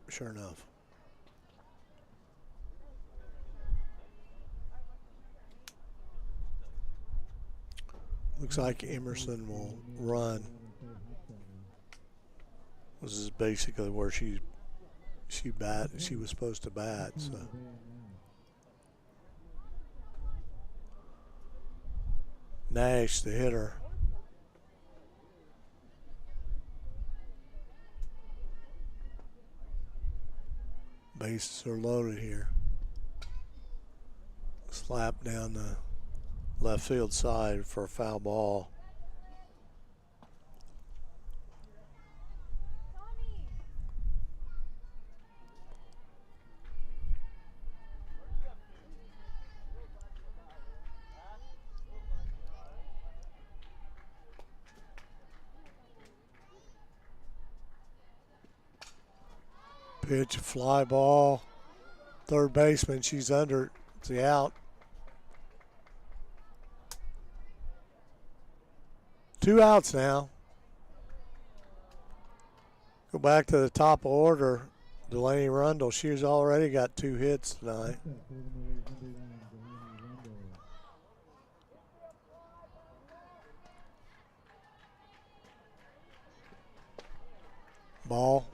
J: sure enough. Looks like Emerson will run. This is basically where she was supposed to bat, so. Nash, the hitter. Bases are loaded here. Slap down the left field side for a foul ball. Pitch, fly ball. Third baseman, she's under it. It's the out. 2 outs now. Go back to the top of order. Delaney Rundle, she's already got 2 hits tonight. Ball.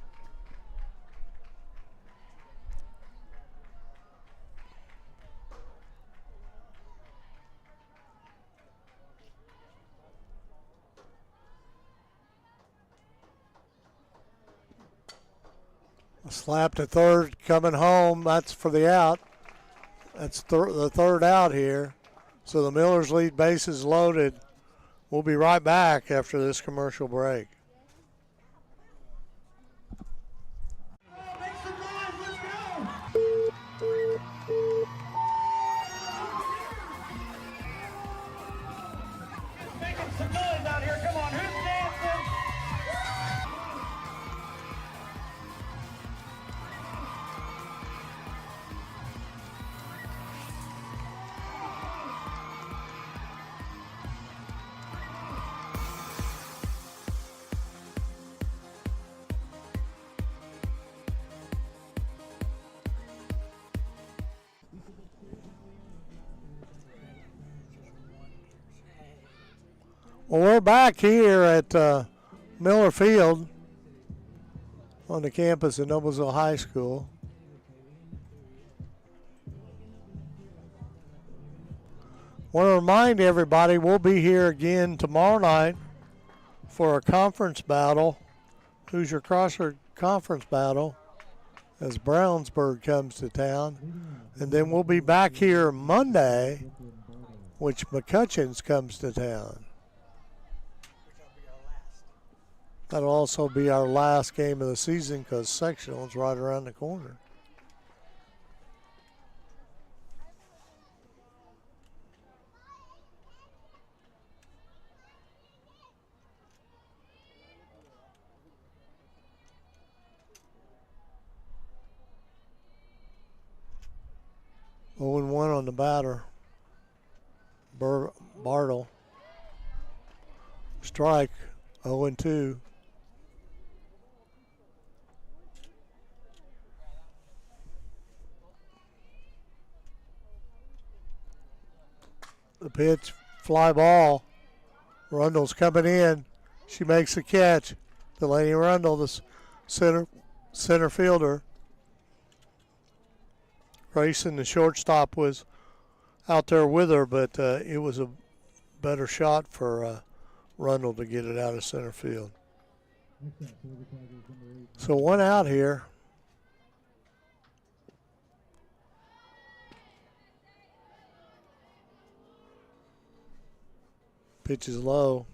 J: A slap to third, coming home. That's for the out. That's the third out here. So the Millers lead bases loaded. We'll be right back after this commercial break.
C: Making some noise out here. Come on, who's dancing?
J: Well, we're back here at Miller Field on the campus of Noblesville High School. Want to remind everybody we'll be here again tomorrow night for a conference battle, Hoosier Crossroad Conference battle, as Brownsburg comes to town. And then we'll be back here Monday, which McCutcheon's comes to town. That'll also be our last game of the season because sectional's right around the corner. Oh and 1 on the batter. Bartle. Strike. 0 and 2. The pitch, fly ball. Rundle's coming in. She makes the catch. Delaney Rundle, the center fielder. Grayson, the shortstop, was out there with her, but it was a better shot for Rundle to get it out of center field. So 1 out here. Pitch is low.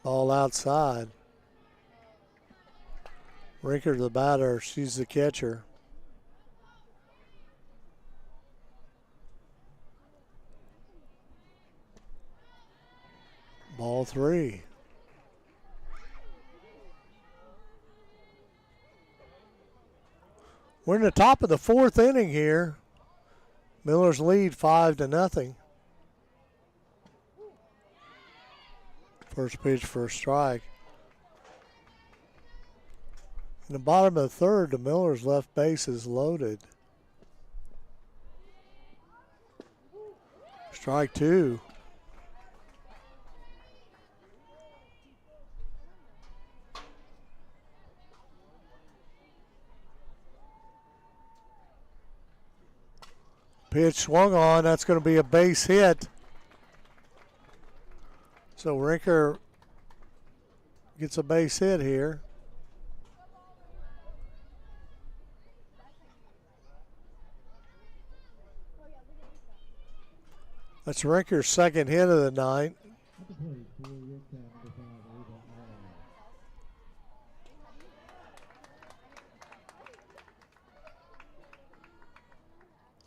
J: Ball outside. Rinker, the batter, she's the catcher. Ball 3. We're in the top of the 4th inning here. Miller's lead 5-0. First pitch for a strike. In the bottom of the 3rd, the Millers' left base is loaded. Strike 2. Pitch swung on. That's going to be a base hit. So Rinker gets a base hit here. That's Rinker's second hit of the night.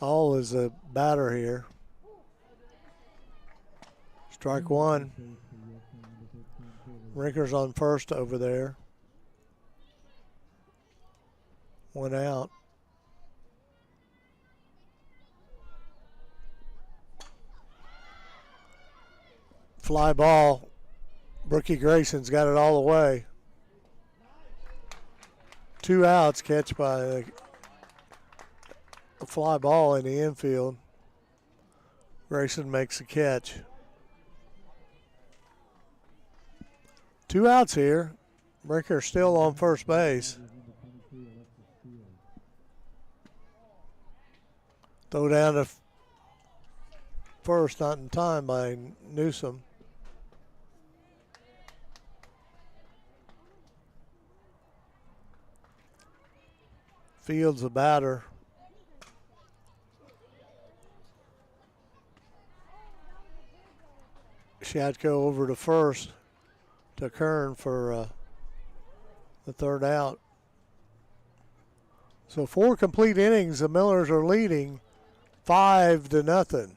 J: All is a batter here. Strike one. Rinker's on first over there. One out. Fly ball. Brookie Grayson's got it all the way. 2 outs, catch by a fly ball in the infield. Grayson makes the catch. 2 outs here. Brinker still on first base. Throw down to first, not in time by Newsom. Fields a batter. Shatko over to first to Kern for the third out. So 4 complete innings. The Millers are leading 5-0.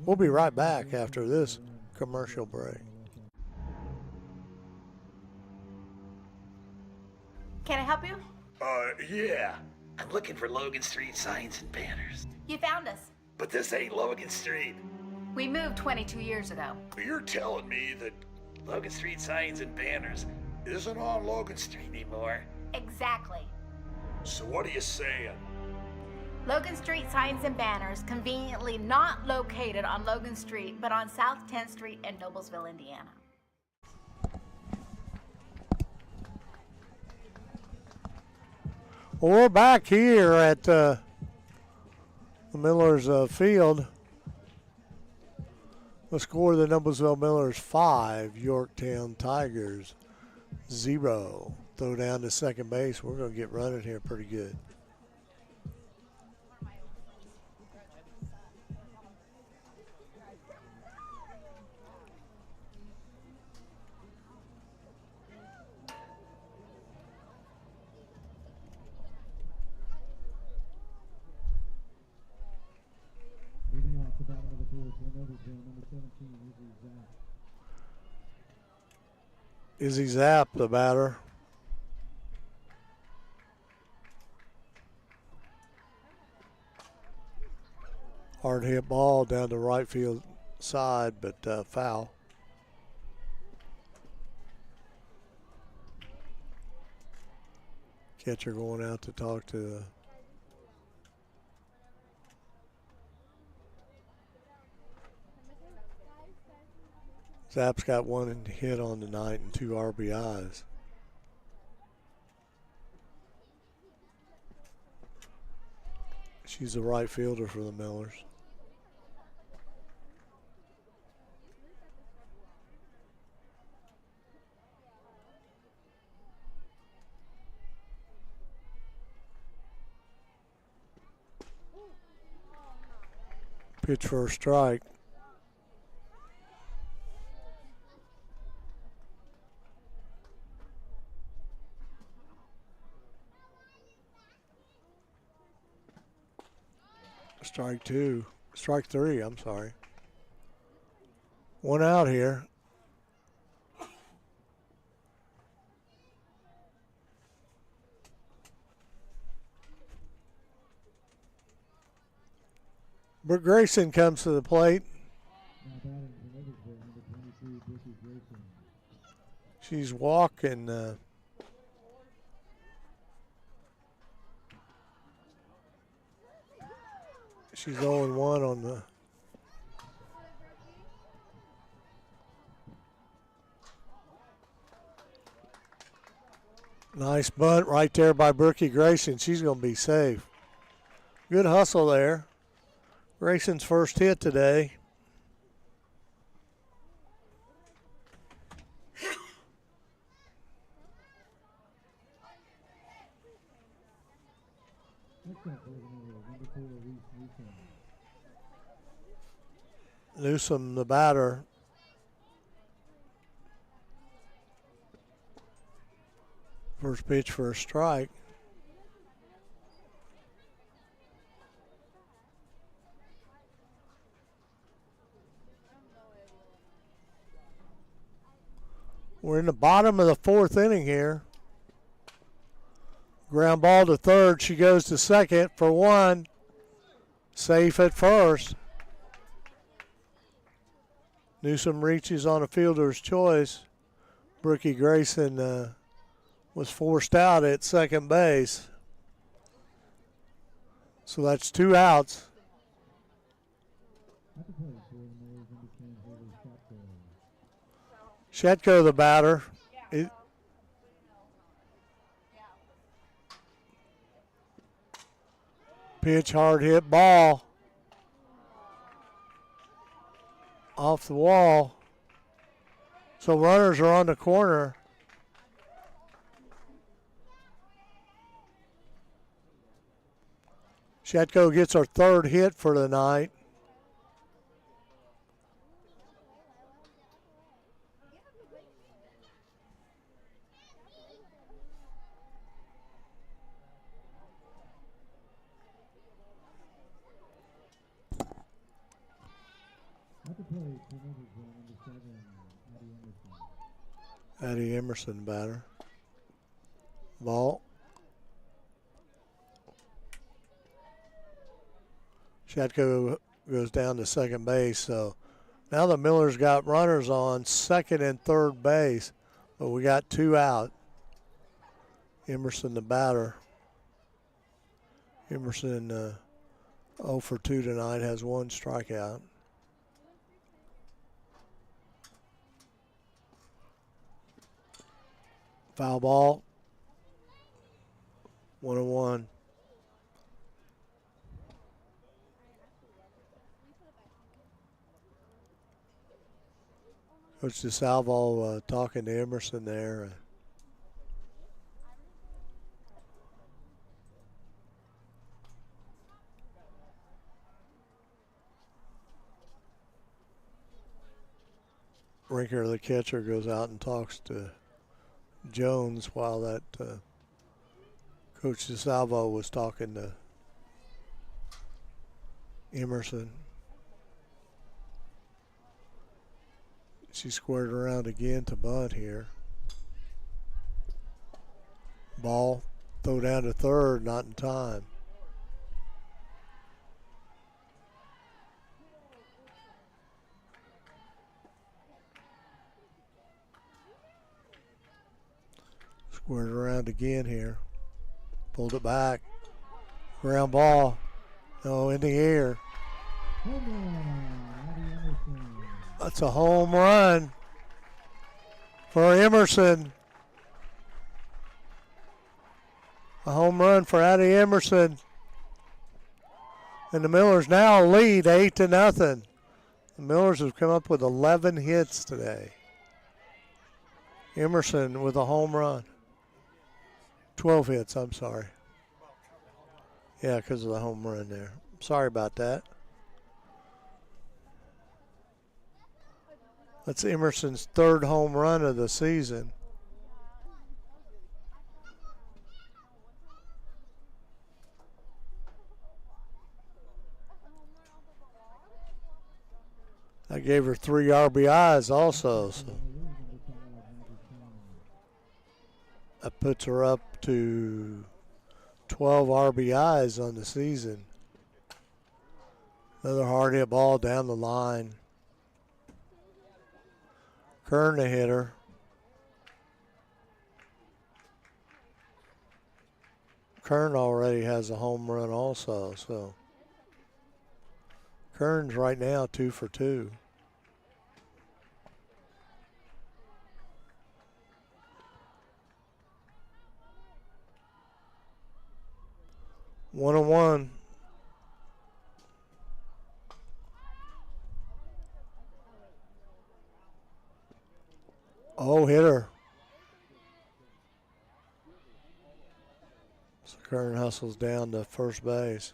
J: We'll be right back after this commercial break.
H: Can I help you?
F: Yeah. I'm looking for Logan Street signs and banners.
H: You found us.
F: But this ain't Logan Street.
H: We moved 22 years ago.
F: You're telling me that Logan Street signs and banners isn't on Logan Street anymore?
H: Exactly.
F: So what are you saying?
H: Logan Street signs and banners conveniently not located on Logan Street, but on South 10th Street in Noblesville, Indiana.
J: Well, we're back here at the Millers field. The score of the Noblesville Millers 5, Yorktown Tigers 0. Throw down to second base. We're going to get running here pretty good.
I: Leading off the bottom of the fourth, Noblesville, number 17,
J: Izzy Zapp, the batter. Hard hit ball down the right field side, but foul. Catcher going out to talk to the Zapp's got 1 hit on the night and 2 RBIs. She's the right fielder for the Millers. Pitch for a strike. Strike 2. Strike 3, I'm sorry. 1 out here. Brooke Grayson comes to the plate. She's walking. She's 0-1 on the. Nice bunt right there by Brookie Grayson. She's going to be safe. Good hustle there. Grayson's first hit today. Newsom, the batter. First pitch for a strike. We're in the bottom of the fourth inning here. Ground ball to third. She goes to second for one. Safe at first. Newsom reaches on a fielder's choice. Brookie Grayson was forced out at second base. So that's 2 outs. Shetko, the batter. Pitch, hard hit ball. Off the wall. So runners are on the corner. Shetko gets her third hit for the night. Addie Emerson, batter. Ball. Shatko goes down to second base, so now the Millers got runners on second and third base, but we got 2 out. Emerson, the batter. Emerson 0 for 2 tonight, has 1 strikeout. Foul ball. 1-1. Coach DeSalvo talking to Emerson there. Rinker, the catcher, goes out and talks to Jones while that Coach DeSalvo was talking to Emerson. She squared around again to bunt here. Ball, throw down to third, not in time. Squared around again here. Pulled it back. Ground ball. No, in the air. That's a home run for Emerson. A home run for Addie Emerson. And the Millers now lead 8-0. The Millers have come up with 11 hits today. Emerson with a home run. 12 hits, I'm sorry. Yeah, because of the home run there. Sorry about that. That's Emerson's third home run of the season. I gave her 3 RBIs also. So that puts her up to 12 RBIs on the season. Another hard hit ball down the line. Kern the hitter. Kern already has a home run also, so Kern's right now 2 for 2. One on one. Oh, hitter. So Kern hustles down to first base.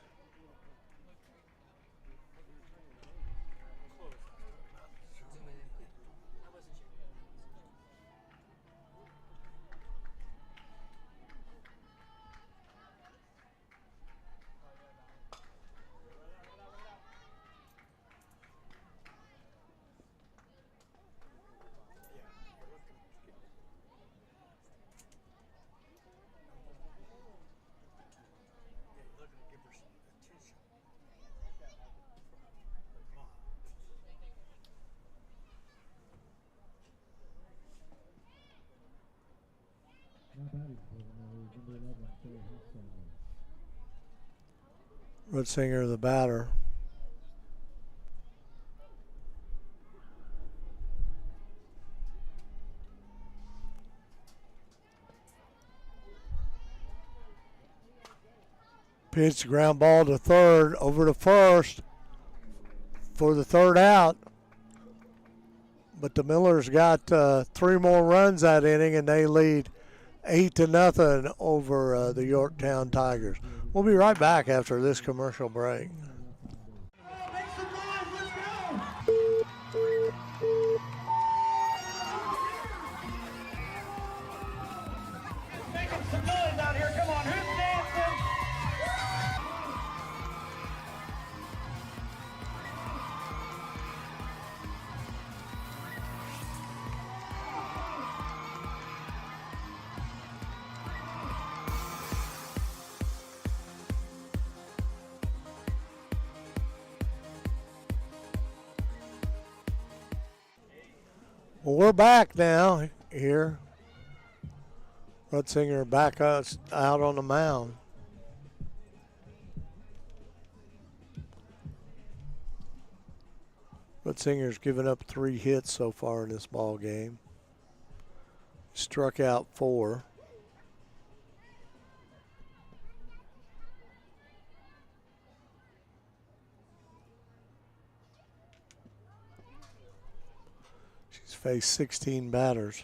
J: Rutzinger, the batter. Pitch, ground ball to third, over to first for the third out. But the Millers got 3 more runs that inning, and they lead 8-0 over the Yorktown Tigers. We'll be right back after this commercial break.
C: Making some noise out here. Come on, who's dancing?
J: Well, we're back now here. Rutzinger back out on the mound. Rutzinger's given up 3 hits so far in this ball game. Struck out 4. She's faced 16 batters.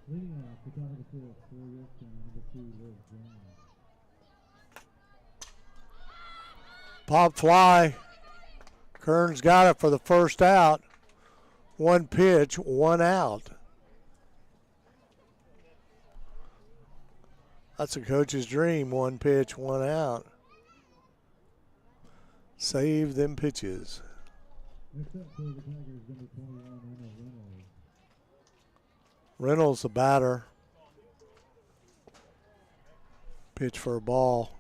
I: Leading off, the top of the fourth for Yorktown, number 2, Liz Jones.
J: Pop fly. Kern's got it for the first out. 1 pitch, 1 out. That's a coach's dream. 1 pitch, 1 out. Save them pitches.
I: Next up for the Tigers, number 21, Anna Reynolds.
J: Reynolds, the batter. Pitch for a ball.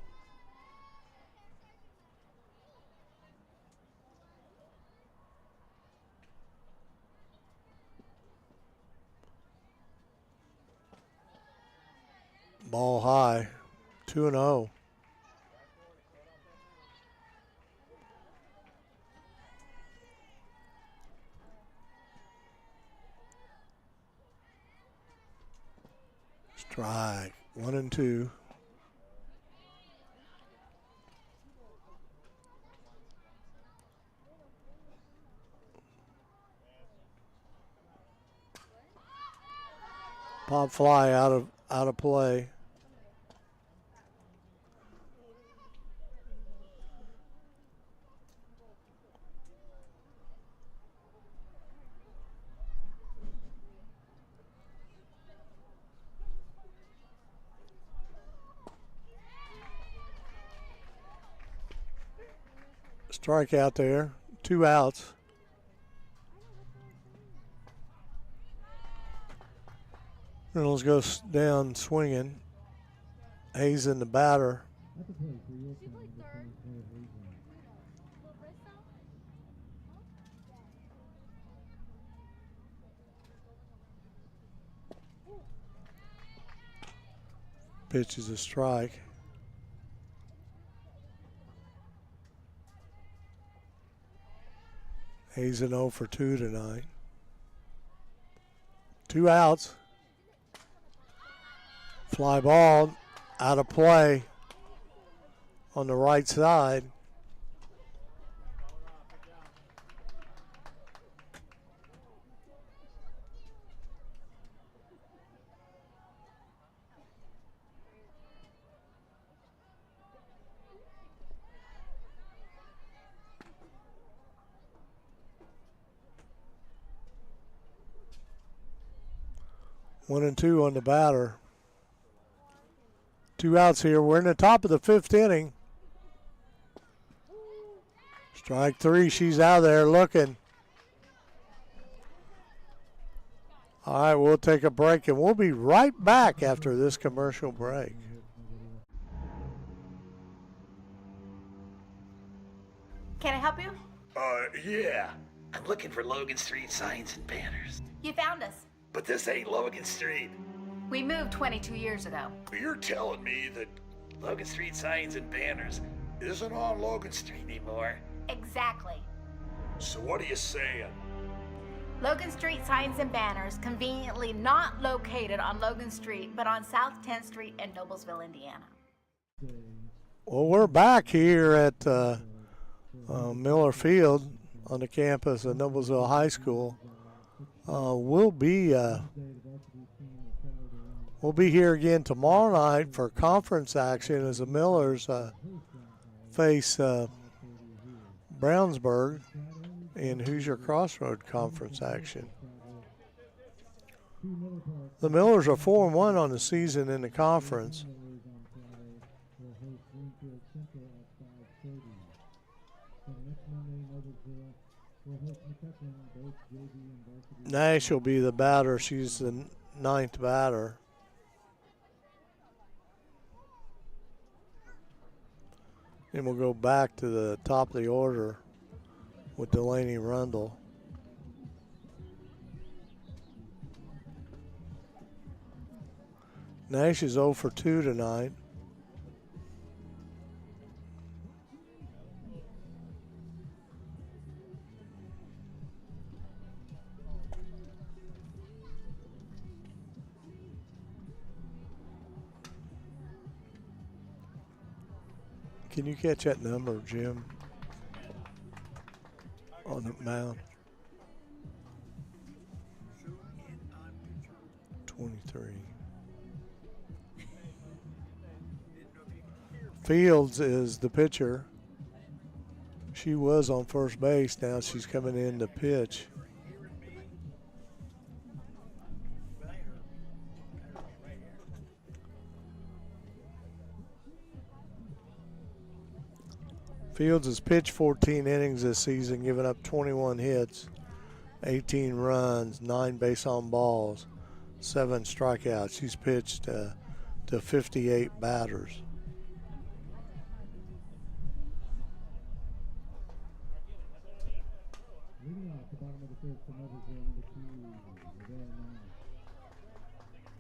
J: Ball high. 2-0. Strike. 1-2. Pop fly out of play. Strike out there. 2 outs. Reynolds goes down swinging. Hazen, the batter.
I: At the plate for Yorktown, number 24, Hazen.
J: Pitch is a strike. Hazen 0 for 2 tonight. 2 outs. Fly ball out of play on the right side. 1-2 on the batter. 2 outs here. We're in the top of the 5th inning. Strike 3. She's out there looking. All right, we'll take a break, and we'll be right back after this commercial break.
H: Can I help you?
F: Yeah. I'm looking for Logan Street signs and banners.
H: You found us.
F: But this ain't Logan Street.
H: We moved 22 years ago.
F: You're telling me that Logan Street signs and banners isn't on Logan Street anymore?
H: Exactly.
F: So what are you saying?
H: Logan Street signs and banners conveniently not located on Logan Street, but on South 10th Street in Noblesville, Indiana.
J: Well, we're back here at Miller Field on the campus of Noblesville High School. We'll be here again tomorrow night for conference action as the Millers face Brownsburg in Hoosier Crossroad conference action. The Millers are 4-1 on the season in the conference. Nash will be the batter. She's the 9th batter. Then we'll go back to the top of the order with Delaney Rundle. Nash is 0 for 2 tonight. Can you catch that number, Jim, on the mound? 23. Fields is the pitcher. She was on first base. Now she's coming in to pitch. Fields has pitched 14 innings this season, giving up 21 hits, 18 runs, 9 base on balls, 7 strikeouts. She's pitched to 58 batters.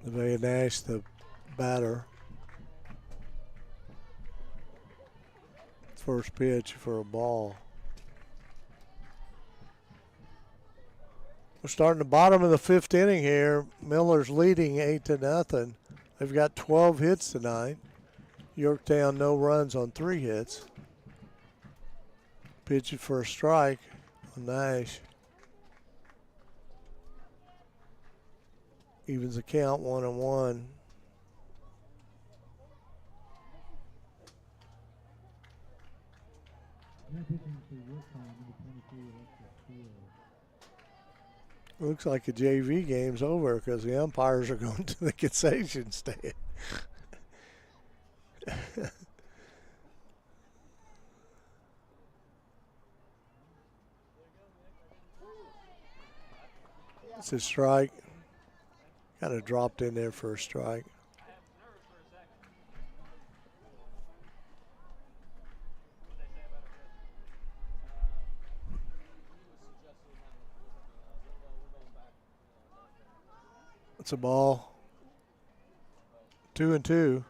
J: Nevaeh Nash, the batter. First pitch for a ball. We're starting the bottom of the 5th inning here. Miller's leading 8-0. They've got 12 hits tonight. Yorktown no runs on 3 hits. Pitch for a strike on Nash. Evens the count 1-1. Looks like the JV game's over because the umpires are going to the concession stand. It's a strike. Kind of dropped in there for a strike. It's a ball. 2-2.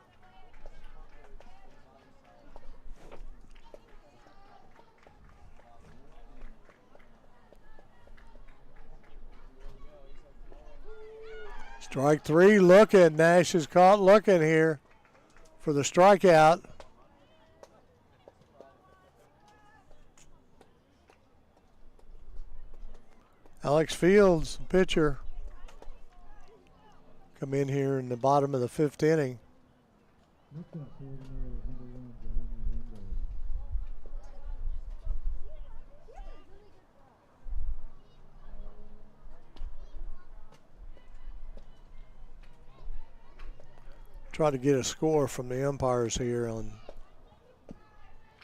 J: Strike 3 looking. Nash is caught looking here for the strikeout. Alex Fields, pitcher, come in here in the bottom of the 5th inning. try to get a score from the umpires here on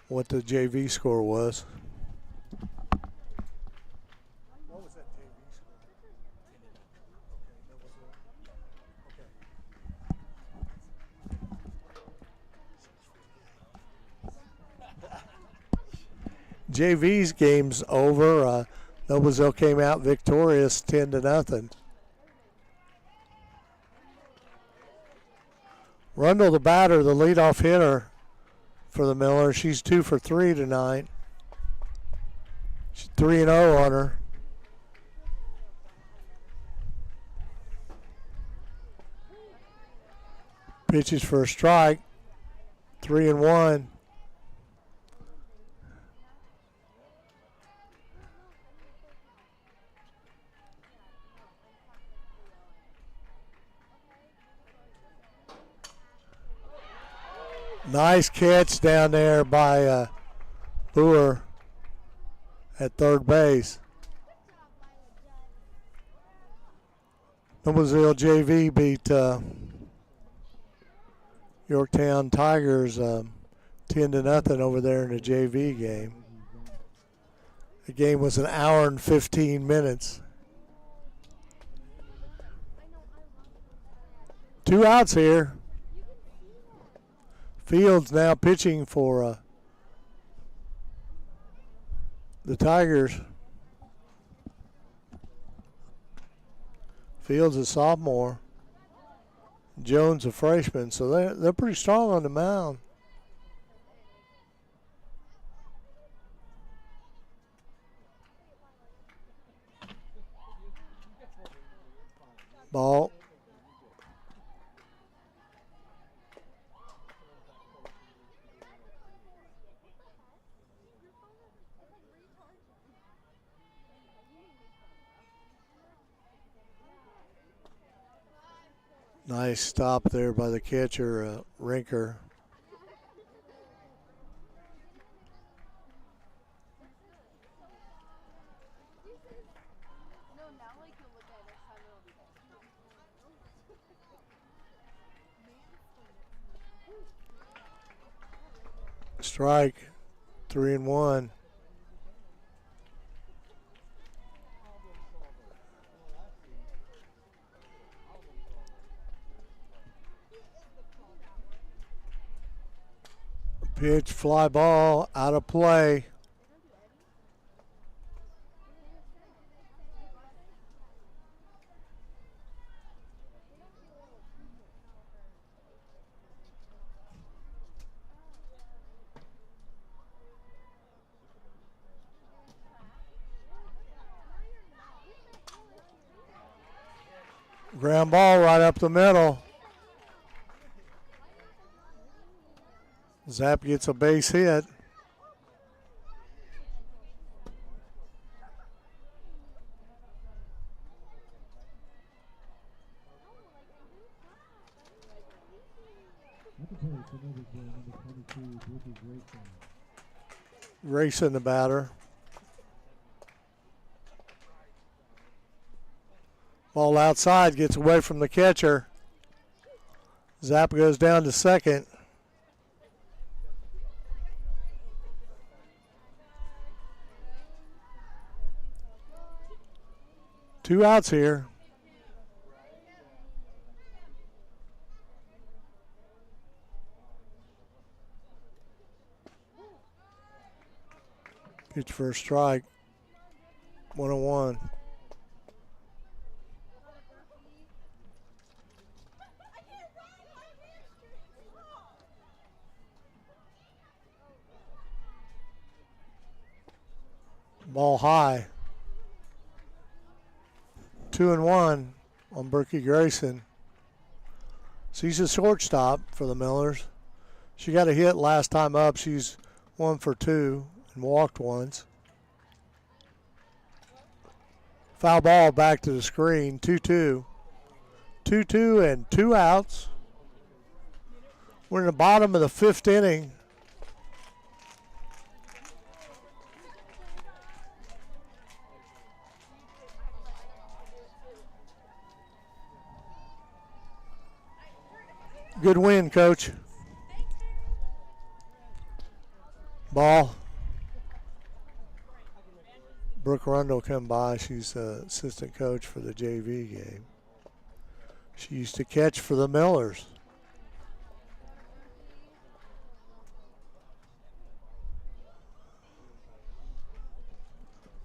J: what the JV score was. What was that JV score? JV's game's over. Noblesville came out victorious 10-0. Rundle, the batter, the leadoff hitter for the Millers. She's 2 for 3 tonight. She's 3-0 on her. Pitches for a strike. 3-1. Nice catch down there by Boer at third base. Noblesville JV beat Yorktown Tigers 10-0 over there in the JV game. The game was an hour and 15 minutes. 2 outs here. Fields now pitching for the Tigers. Fields a sophomore. Jones a freshman, so they're pretty strong on the mound. Ball. Nice stop there by the catcher, Rinker. Strike, 3-1. Pitch, fly ball, out of play. Ground ball right up the middle. Zapp gets a base hit. Racing the batter. Ball outside, gets away from the catcher. Zapp goes down to second. Two outs here. Pitch for a strike. 1-1. Ball high. 2-1 on Berkey Grayson. She's a shortstop for the Millers. She got a hit last time up. She's 1 for 2 and walked once. Foul ball back to the screen. 2-2. 2-2 and 2 outs. We're in the bottom of the 5th inning. Good win, Coach. Ball. Brooke Rundle come by. She's the assistant coach for the JV game. She used to catch for the Millers.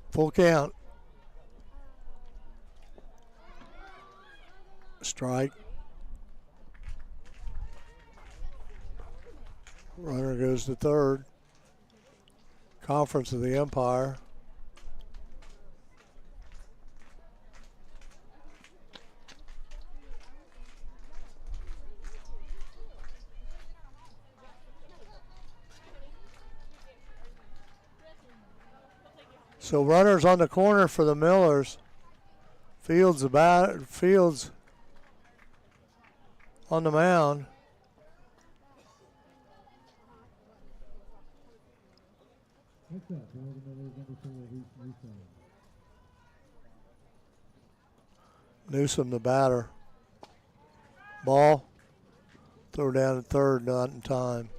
J: Full count. Strike. Runner goes to third. Conference of the umpire. So runners on the corner for the Millers. Fields on the mound. Newsom the batter. Ball. Throw down at third, not in time.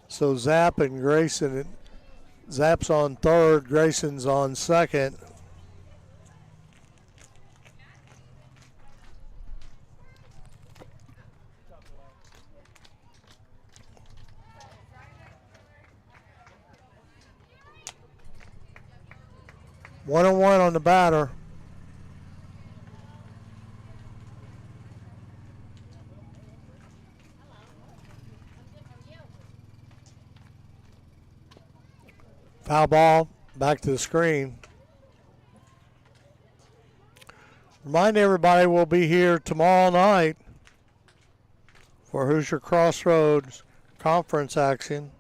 J: So Zapp and Grayson. Zapp's on third, Grayson's on second. One on one on the batter. Foul ball, back to the screen. Remind everybody we'll be here tomorrow night for Hoosier Crossroads conference action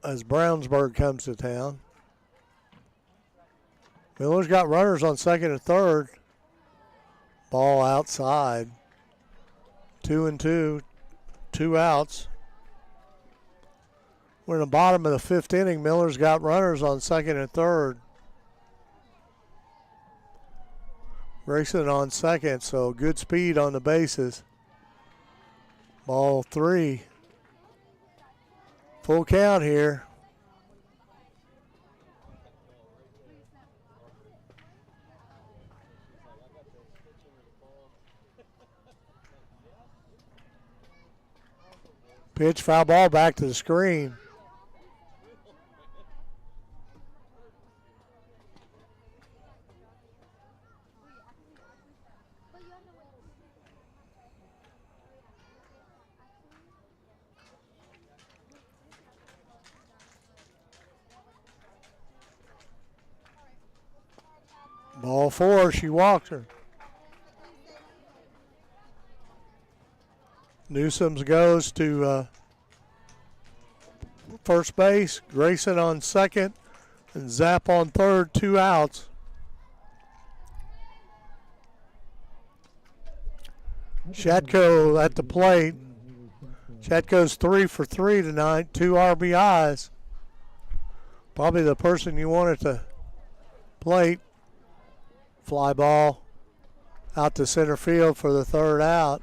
J: as Brownsburg comes to town. Miller's got runners on second and third. Ball outside. 2-2, 2 outs. We're in the bottom of the fifth inning. Miller's got runners on second and third. Grayson on second, so good speed on the bases. Ball 3. Full count here. Pitch, foul ball, back to the screen. Ball 4, she walked her. Newsoms goes to first base. Grayson on second. And Zapp on third, 2 outs. Shatko at the plate. Shatko's 3 for 3 tonight, 2 RBIs. Probably the person you want at the plate. Fly ball out to center field for the third out.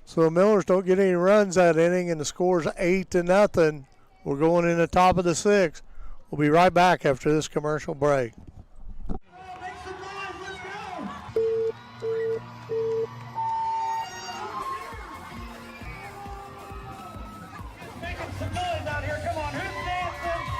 J: So the Millers don't get any runs that inning, and the score's 8-0. We're going in the top of the 6th. We'll be right back after this commercial break.
C: Making some noise out here. Come on, who's dancing?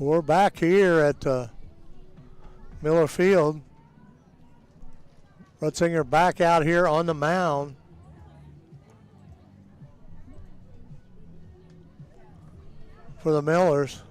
J: We're back here at Miller Field. Rutzinger back out here on the mound. For the Millers.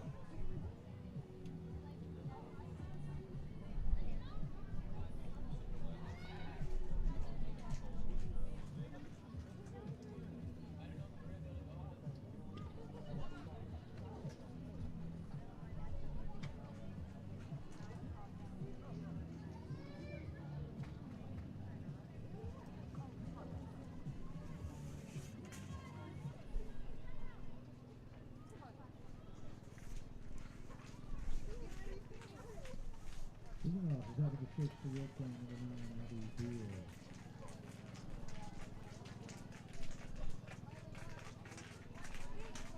I: Is out of the 6 for Yorktown, number 9, Abby Beer.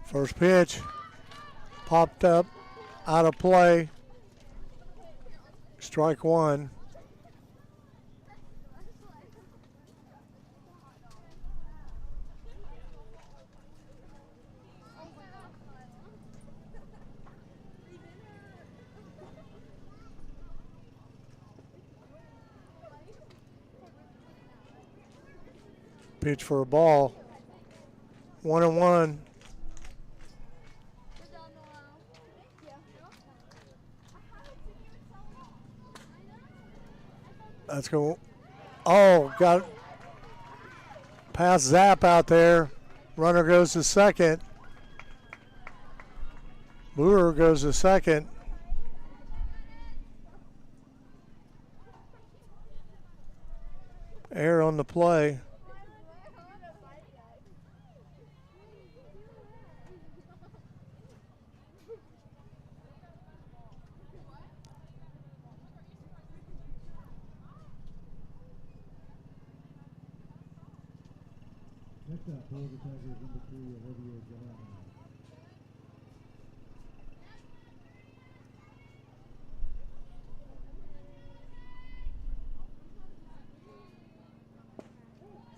J: First pitch popped up, out of play. Strike one. Pitch for a ball. 1-1. Let's go. Oh, got pass Zap out there. Runner goes to second. Brewer goes to second. Error on the play.
I: Next up, for the Tigers, number 3, Olivia John.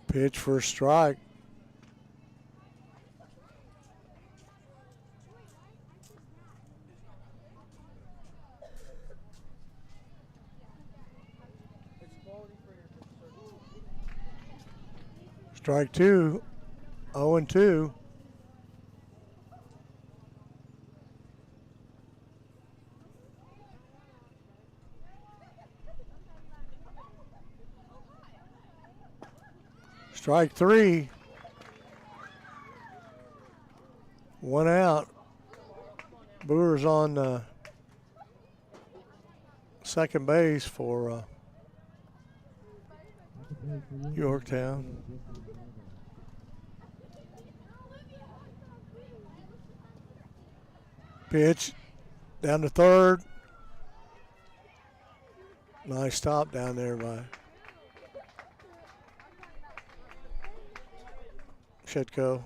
J: Pitch for a strike. Strike two. 0-2. Strike three. 1 out. Brewer's on second base for Yorktown. Pitch down to third. Nice stop down there by Shetko.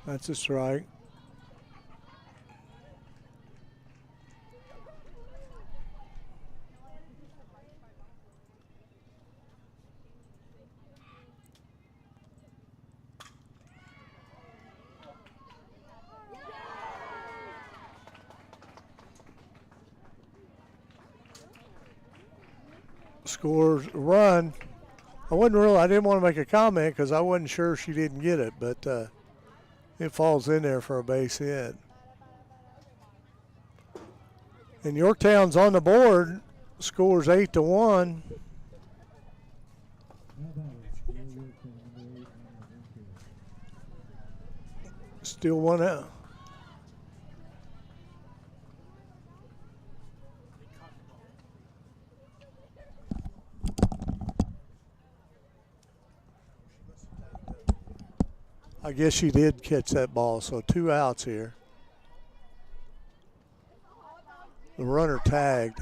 J: That's a strike. Scores a run. I didn't want to make a comment because I wasn't sure she didn't get it, but it falls in there for a base hit. And Yorktown's on the board, scores 8-1. Still 1 out. I guess she did catch that ball, so 2 outs here. The runner tagged.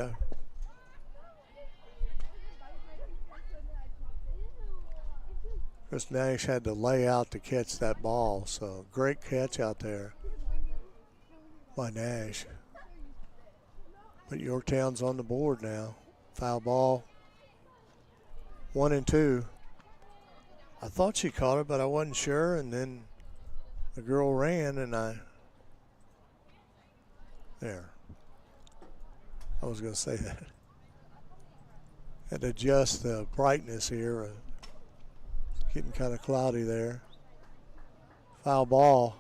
J: Chris Nash had to lay out to catch that ball, so great catch out there by Nash. But Yorktown's on the board now. Foul ball. 1-2. I thought she caught it, but I wasn't sure, and then the girl ran, and there. I was going to say that. Had to adjust the brightness here. It's getting kind of cloudy there. Foul ball.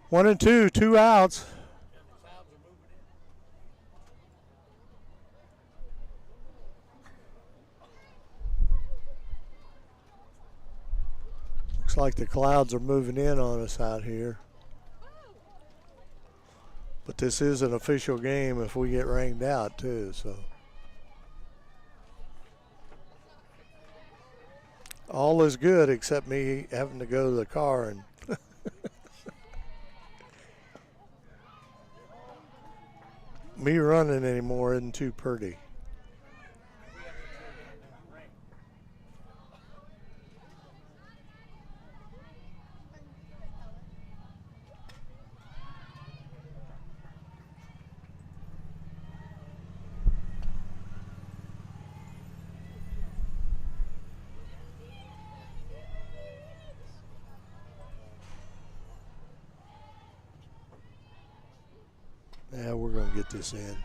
J: One and two, 2 outs. Looks like the clouds are moving in on us out here. But this is an official game if we get rained out too, so. All is good except me having to go to the car and me running anymore isn't too pretty. Yeah, we're going to get this in.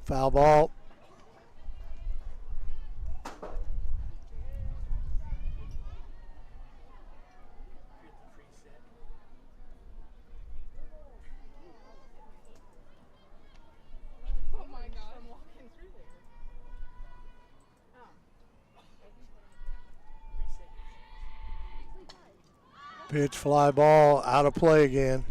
J: Foul ball. Pitch, fly ball, out of play again.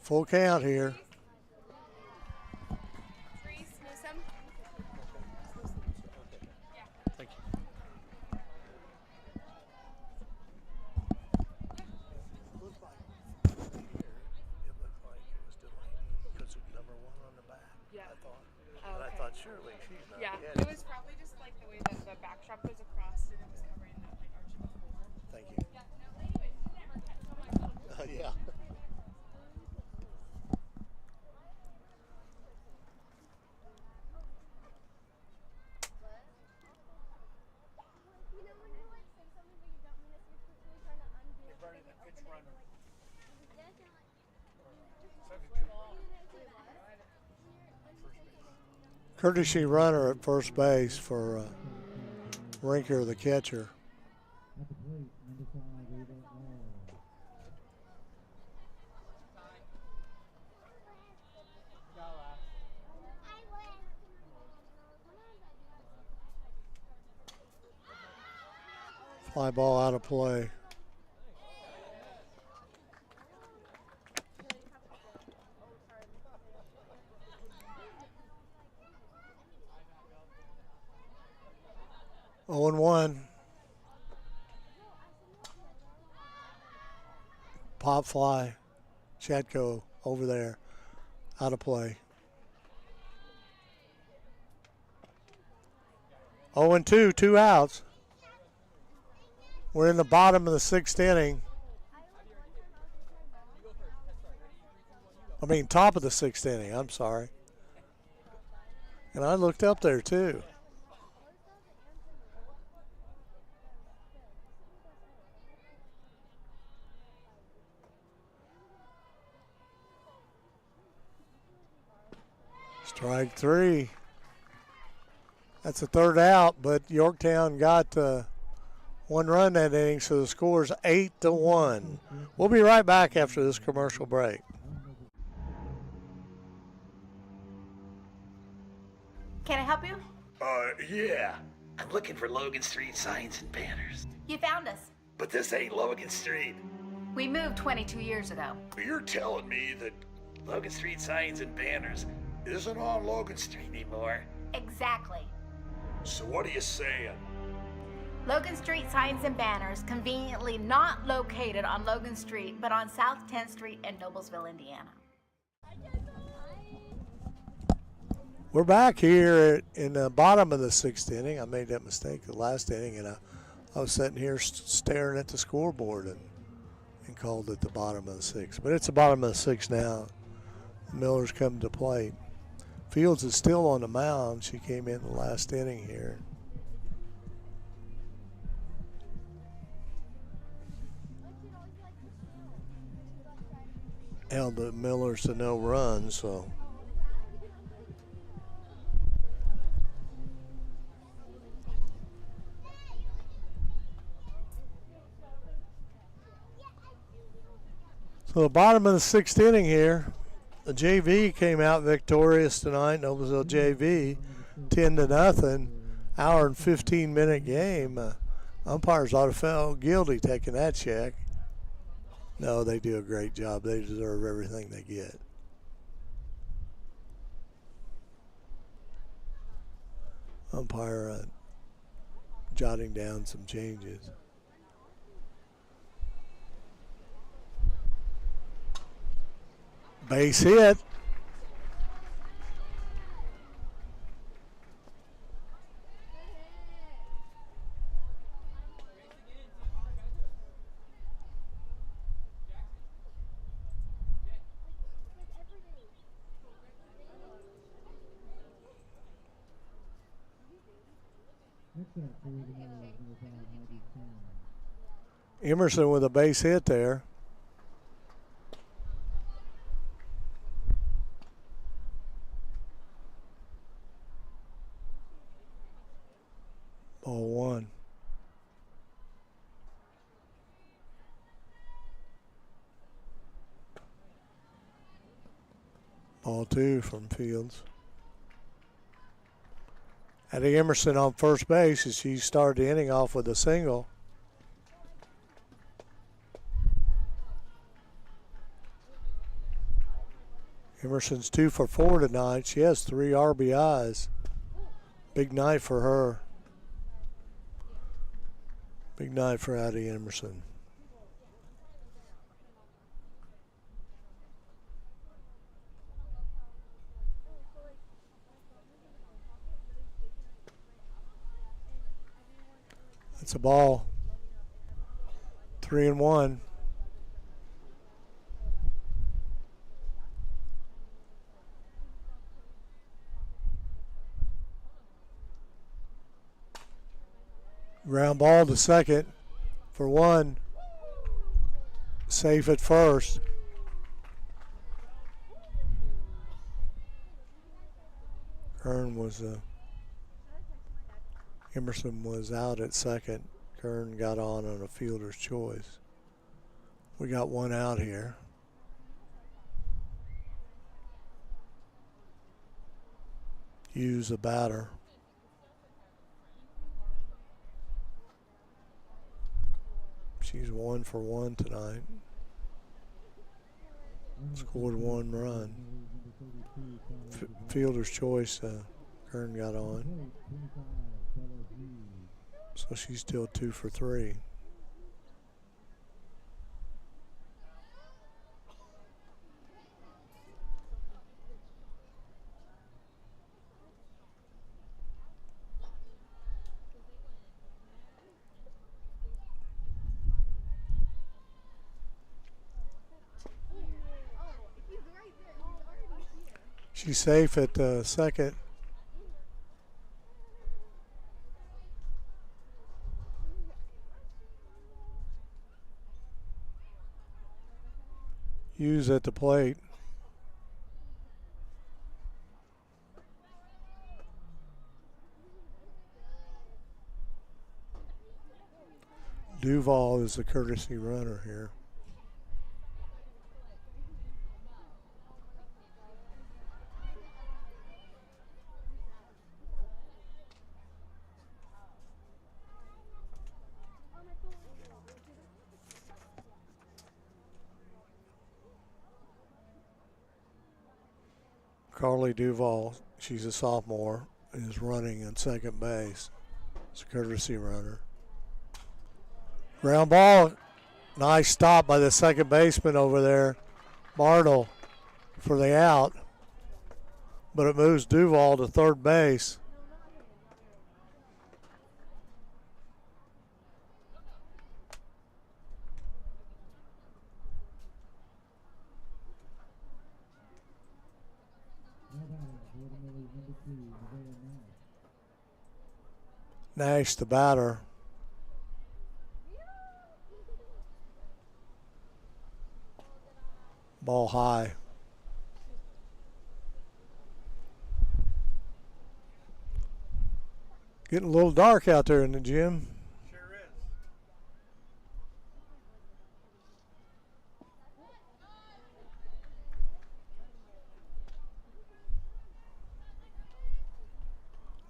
J: Full count here.
K: Thank you.
J: I thought surely she's not.
L: Yeah, it was probably just like the way that the backdrop goes across and it was covering that like arch of the floor.
J: Thank you. Yeah. Courtesy runner at first base for Rinker, the catcher.
I: At the plate, number 5, Ava All.
J: Fly ball out of play. Oh and 1. Pop fly. Chatko over there. Out of play. 0 and 2, 2 outs. We're in the bottom of the 6th inning. I mean, top of the 6th inning, I'm sorry. And I looked up there too. Strike 3. That's the 3rd out, but Yorktown got 1 run that inning, so the score is 8-1. We'll be right back after this commercial break.
H: Can I help you?
F: Yeah. I'm looking for Logan Street signs and banners.
H: You found us.
F: But this ain't Logan Street.
H: We moved 22 years ago.
F: You're telling me that Logan Street signs and banners isn't on Logan Street anymore?
H: Exactly.
F: So what are you saying?
H: Logan Street signs and banners conveniently not located on Logan Street, but on South 10th Street in Noblesville, Indiana.
J: We're back here in the bottom of the 6th inning. I made that mistake the last inning, and I was sitting here staring at the scoreboard and called it the bottom of the 6th. But it's the bottom of the 6th now. Miller's come to plate. Fields is still on the mound. She came in the last inning here. Held the Millers to no runs, so. So the bottom of the 6th inning here, the JV came out victorious tonight. Noblesville JV, 10-0. Hour and 15-minute game. Umpires ought to feel guilty taking that check. No, they do a great job. They deserve everything they get. Umpire jotting down some changes. Base hit. Emerson with a base hit there. Ball 1. Ball 2 from Fields. Addie Emerson on first base as she started the inning off with a single. Emerson's 2 for 4 tonight. She has 3 RBIs. Big night for her. Big night for Addie Emerson. That's a ball. 3-1. Ground ball to second for 1. Safe at first. Emerson was out at second. Kern got on a fielder's choice. We got 1 out here. Hughes the batter. She's 1 for 1 tonight. Scored 1 run. Fielder's choice, Kern got on. So she's still 2 for 3. She's safe at second. Hughes at the plate. Duval is the courtesy runner here. Carly Duval, she's a sophomore, is running in second base. It's a courtesy runner. Ground ball. Nice stop by the second baseman over there, Bartle, for the out. But it moves Duval to third base. Nash, the batter. Ball high. Getting a little dark out there in the gym.
E: Sure is.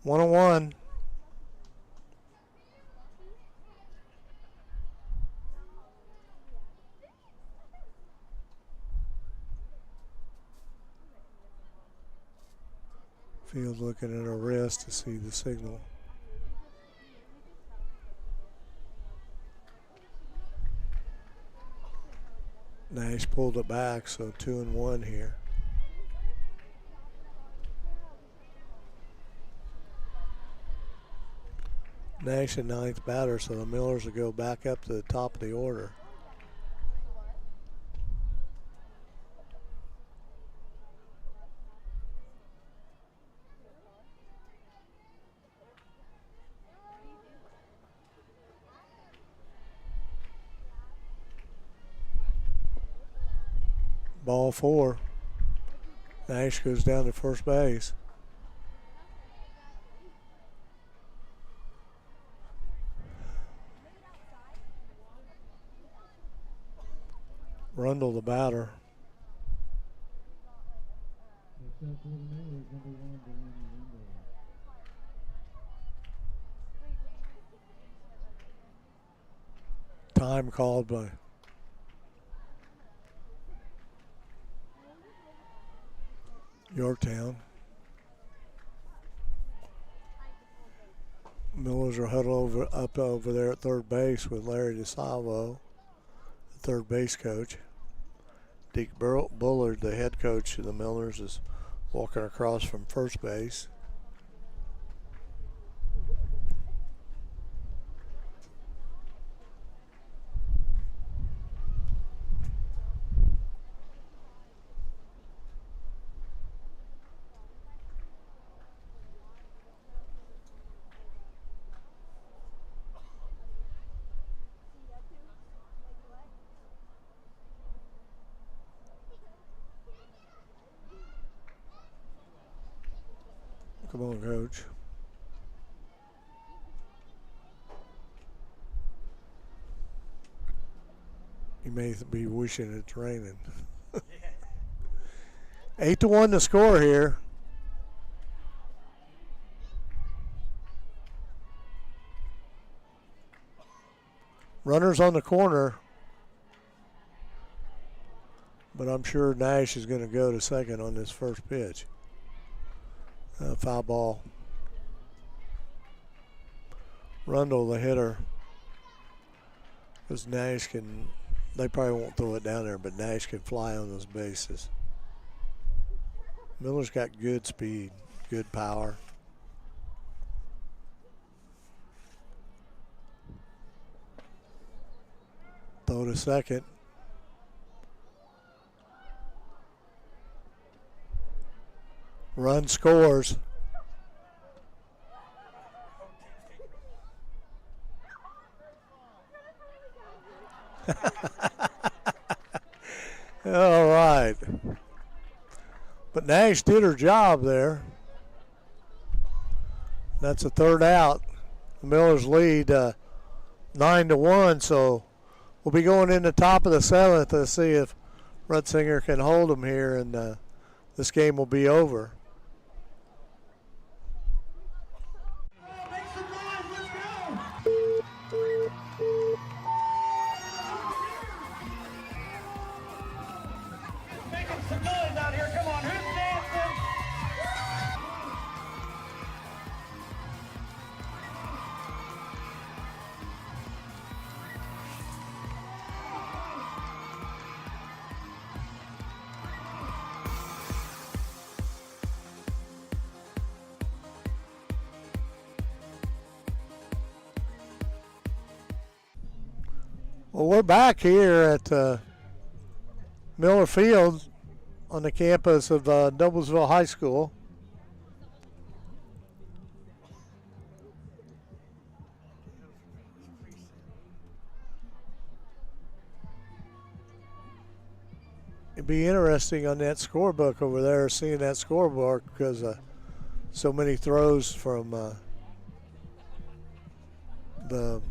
J: 1-1. Field looking at her wrist to see the signal. Nash pulled it back, so 2-1 here. Nash in ninth batter, so the Millers will go back up to the top of the order. Ball 4. Nash goes down to first base. Rundle the batter. Time called by Yorktown. Millers are huddled up over there at third base with Larry DeSalvo, the third base coach. Deke Bullard, the head coach of the Millers, is walking across from first base. Come on, Coach. You may be wishing it's raining. 8-1 to score here. Runners on the corner, but I'm sure Nash is going to go to second on this first pitch. Foul ball. Rundle, the hitter. Because Nash can, they probably won't throw it down there, but Nash can fly on those bases. Miller's got good speed, good power. Throw to second. Run scores. All right. But Nash did her job there. That's a third out. The Millers lead 9-1, so we'll be going in the top of the seventh to see if Rutzinger can hold them here, and this game will be over.
C: Some noise out here. Come on, who's dancing?
J: Well, we're back here at Miller Field on the campus of Noblesville High School. It'd be interesting on that scorebook over there, seeing that scorebook, because so many throws from the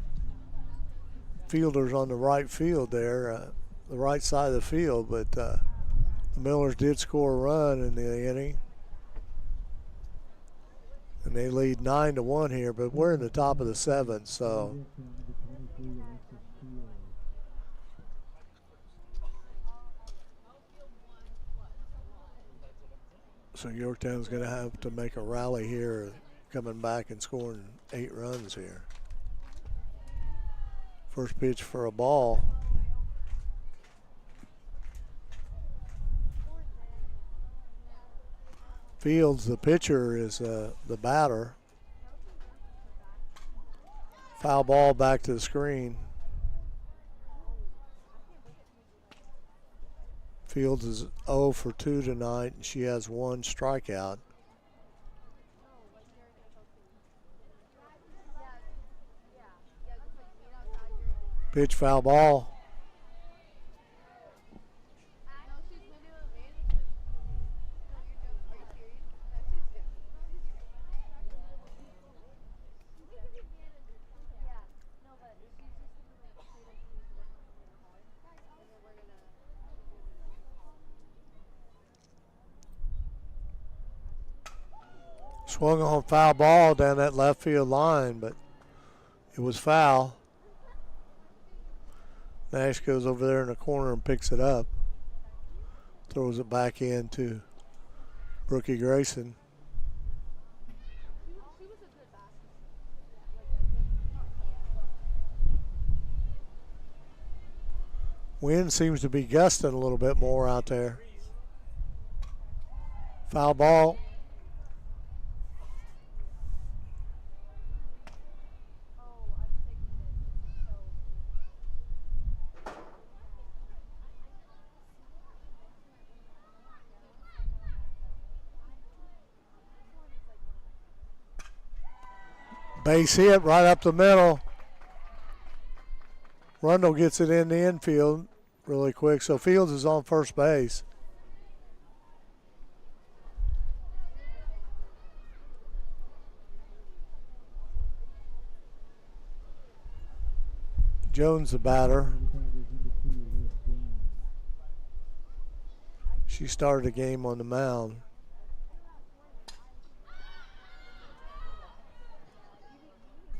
J: fielders on the right field there, the right side of the field, but the Millers did score a run in the inning. And they lead 9-1 here, but we're in the top of the 7th, so Yorktown's going to have to make a rally here, coming back and scoring 8 runs here. First pitch for a ball. Fields, the pitcher, is the batter. Foul ball back to the screen. Fields is 0 for 2 tonight, and she has 1 strikeout. Pitch, foul ball. Swung on foul ball down that left field line, but it was foul. Nash goes over there in the corner and picks it up. Throws it back in to Brookie Grayson. Wind seems to be gusting a little bit more out there. Foul ball. Base hit right up the middle. Rundle gets it in the infield really quick, so Fields is on first base. Jones the batter. She started the game on the mound.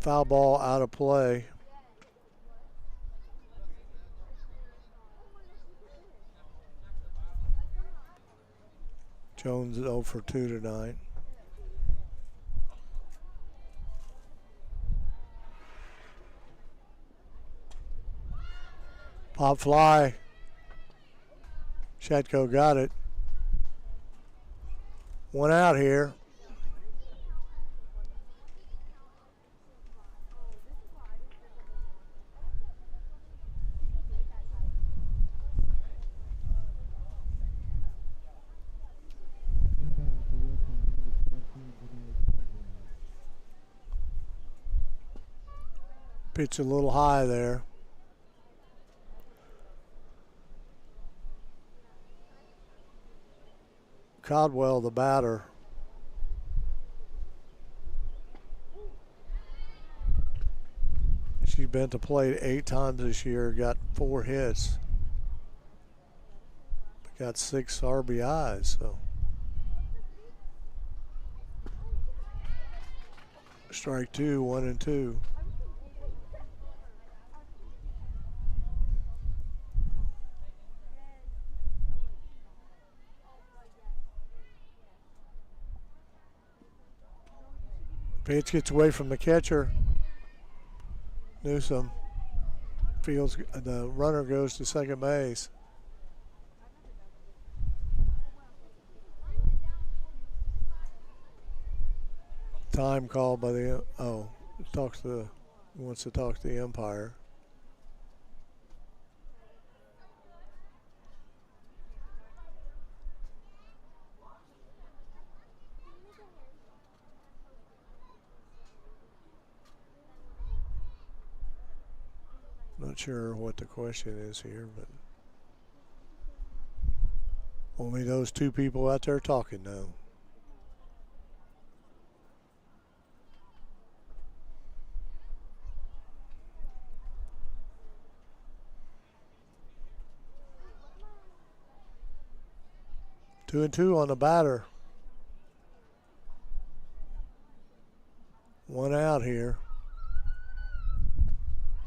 J: Foul ball out of play. Jones is 0 for 2 tonight. Pop fly. Shatko got it. 1 out here. Pitch a little high there. Codwell, the batter. She's been to plate 8 times this year, got 4 hits. Got 6 RBIs, so. Strike 2, 1 and 2. Pitch gets away from the catcher. Newsom. Fields, the runner goes to second base. Time called by the, wants to talk to the umpire. Not sure what the question is here, but only those 2 people out there talking know. Two and 2 on the batter. out here.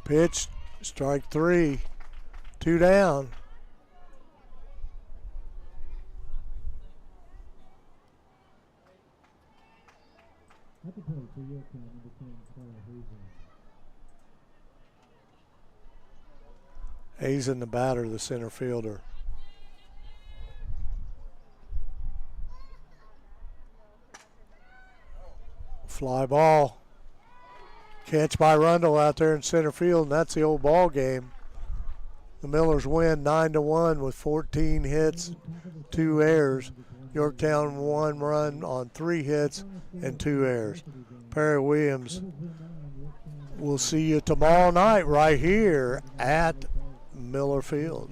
J: Pitch, strike 3, 2 down.
I: At the plate for Yorktown, number 10, Tyler Hazen.
J: Hazen, the batter, the center fielder. Fly ball. Catch by Rundle out there in center field, and that's the old ball game. The Millers win 9-1 with 14 hits, 2 errors. Yorktown 1 run on 3 hits and 2 errors. Perry Williams, we'll see you tomorrow night right here at Miller Field.